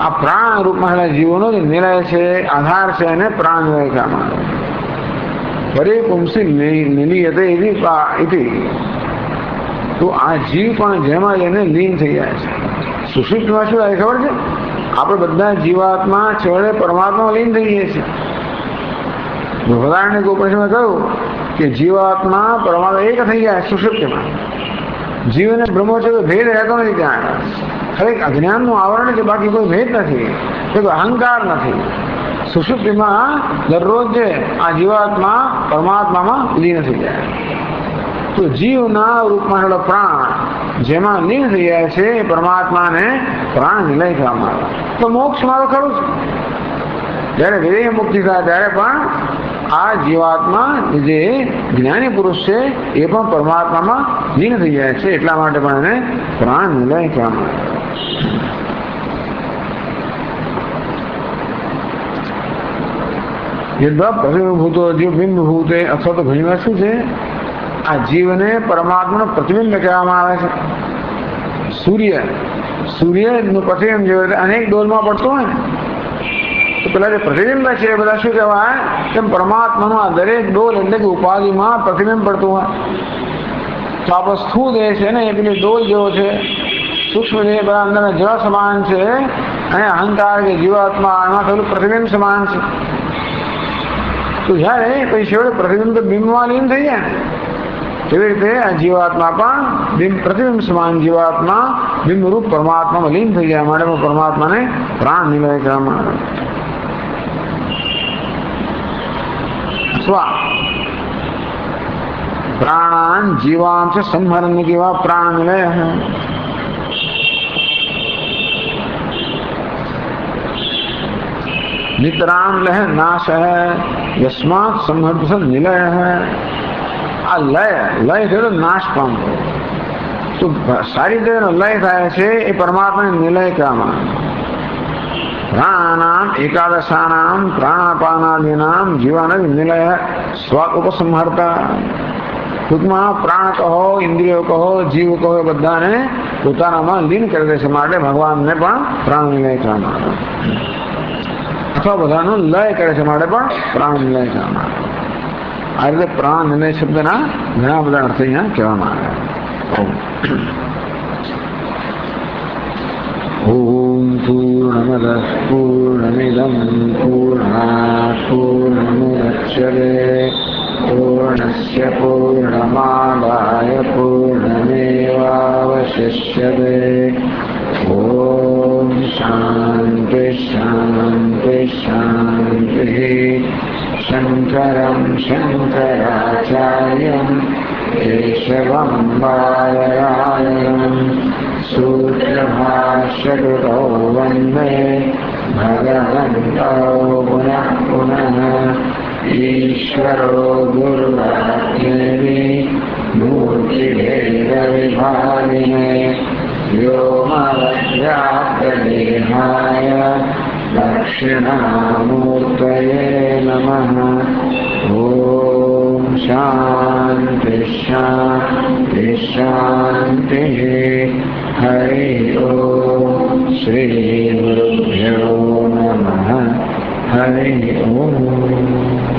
આ પ્રાણ રૂપમાં જીવોનો જે નિલય છે, આધાર છે, એને પ્રાણ નિલય કહેવામાં આવે. પરે પુંસી નિલીયતે ઇતિ. તો આ જીવ પણ જેમાં એને લીન થઈ જાય છે. સુષુપ્તમાં શું થાય ખબર છે? આપણે બધા જીવાત્મા છેવટે પરમાત્મા લીન થઈ જાય છે. બૃહદારણ્યક ઉપનિષદમાં કહ્યું કે જીવાત્મા પરમાત્મા એક થઈ જાય સુષુપ્તિમાં. जीव ने ब्रह्म છે તો ભેદ રહેતો નથી ત્યાં, ખરેખર અજ્ઞાનનું આવરણ છે, બાકી કોઈ ભેદ નથી, કોઈ અહંકાર નથી. સુષુપ્તિમાં દરરોજ આ જીવાત્મા પરમાત્મામાં લીન થઈ જાય. તો જીવના રૂપમાં રહેલો પ્રાણ જેમાં લીન થઈ જાય છે એ પરમાત્માને પ્રાણ નિલય કહેવામાં આવે. તો મોક્ષમાં તો ખરું છે, જ્યારે વિદેહ મુક્તિ થાય ત્યારે પણ આ જીવાત્મા જે જ્ઞાની પુરુષ છે એ પણ પરમાત્મામાં લીન થઈ જાય છે, એટલા માટે પણ એને પ્રાણ નિલય કહેવામાં આવે. यद्वा प्रतिबिंबभूतो जीव बिंबभूते अथवा तो घણી વાર શું છે આ જીવને પરમાત્માનું પ્રતિબિંબ કહેવામાં આવે છે. સૂર્યનું પ્રતિબિંબ જેવું અનેક ડોલમાં પડતું હોય ને તો પેલા જે પ્રતિબિંબ છે એ બધા શું કહેવાય તેમ પરમાત્માનું આ દરેક ડોલ એટલે કે ઉપાધિમાં પ્રતિબિંબ પડતું હોય. તો આપણો સ્થૂળ દેહ છે ને એ પેલી ડોલ જેવો છે, સૂક્ષ્મ દેહ બધા અંદરના જળ સમાન છે, અને અહંકાર કે જીવાત્મા એમાં પેલું પ્રતિબિંબ સમાન છે. તો જ્યારે પછી છેવટે પ્રતિબિંબ તો બિંબમાં લીન થઈ જાય ને, તેવી રીતે આ જીવાત્મા પણ પ્રતિબિંબ સમાન જીવાત્મા બિંબરૂપ પરમાત્મામાં લીન થઈ જાય, માટે પરમાત્માને પ્રાણ નિલય કહેવામાં આવે. અથવા प्राणान जीवांश संहरण की वा प्राण निलय है. नितराम लह नाश है यस्मात् संहर्ष निलय है. आ लय लय છે તો નાશ પામતો, તો સારી રીતે લય થાય છે એ પરમાત્માને નિલય કહેવામાં આવે. प्राणानाम एकादशानाम प्राणापानादीनाम जीवान निलय स्व उपसंहर्ता. ટૂંકમાં પ્રાણ કહો, ઇન્દ્રિયો કહો, જીવ કહો, એ બધાને પોતાનામાં લીન કરી દે છે, માટે ભગવાનને પણ પ્રાણ નિલય કહેવામાં આવે. અથવા બધાનો લય કરે છે માટે પણ પ્રાણ નિલય કહેવામાં આવે. આ રીતે પ્રાણ નિલય શબ્દના ઘણા બધા અર્થ અહીંયા કહેવામાં આવે. ઓમ પૂર્ણમદ પૂર્ણમિદમ પૂર્ણાત પૂર્ણમુદચ્યતે पूर्णस्य पूर्णमादाय पूर्णमेवावशिष्यते. ओम शांति शांति शांति. शंकरं शंकराचार्यं केशवं बादरायणं सूत्रभाष्यकृतौ वन्दे भगवन्तौ पुनः पुनः. ईश्वरो गुरुरात्मेति मूर्तिभेदविभागिने व्योमवद्व्याप्तदेहाय दक्षिणामूर्तये नमः. ॐ शान्ति शान्ति शान्तिः. हरि ओम. श्रीगुरुभ्यो नमः. हरि ओम.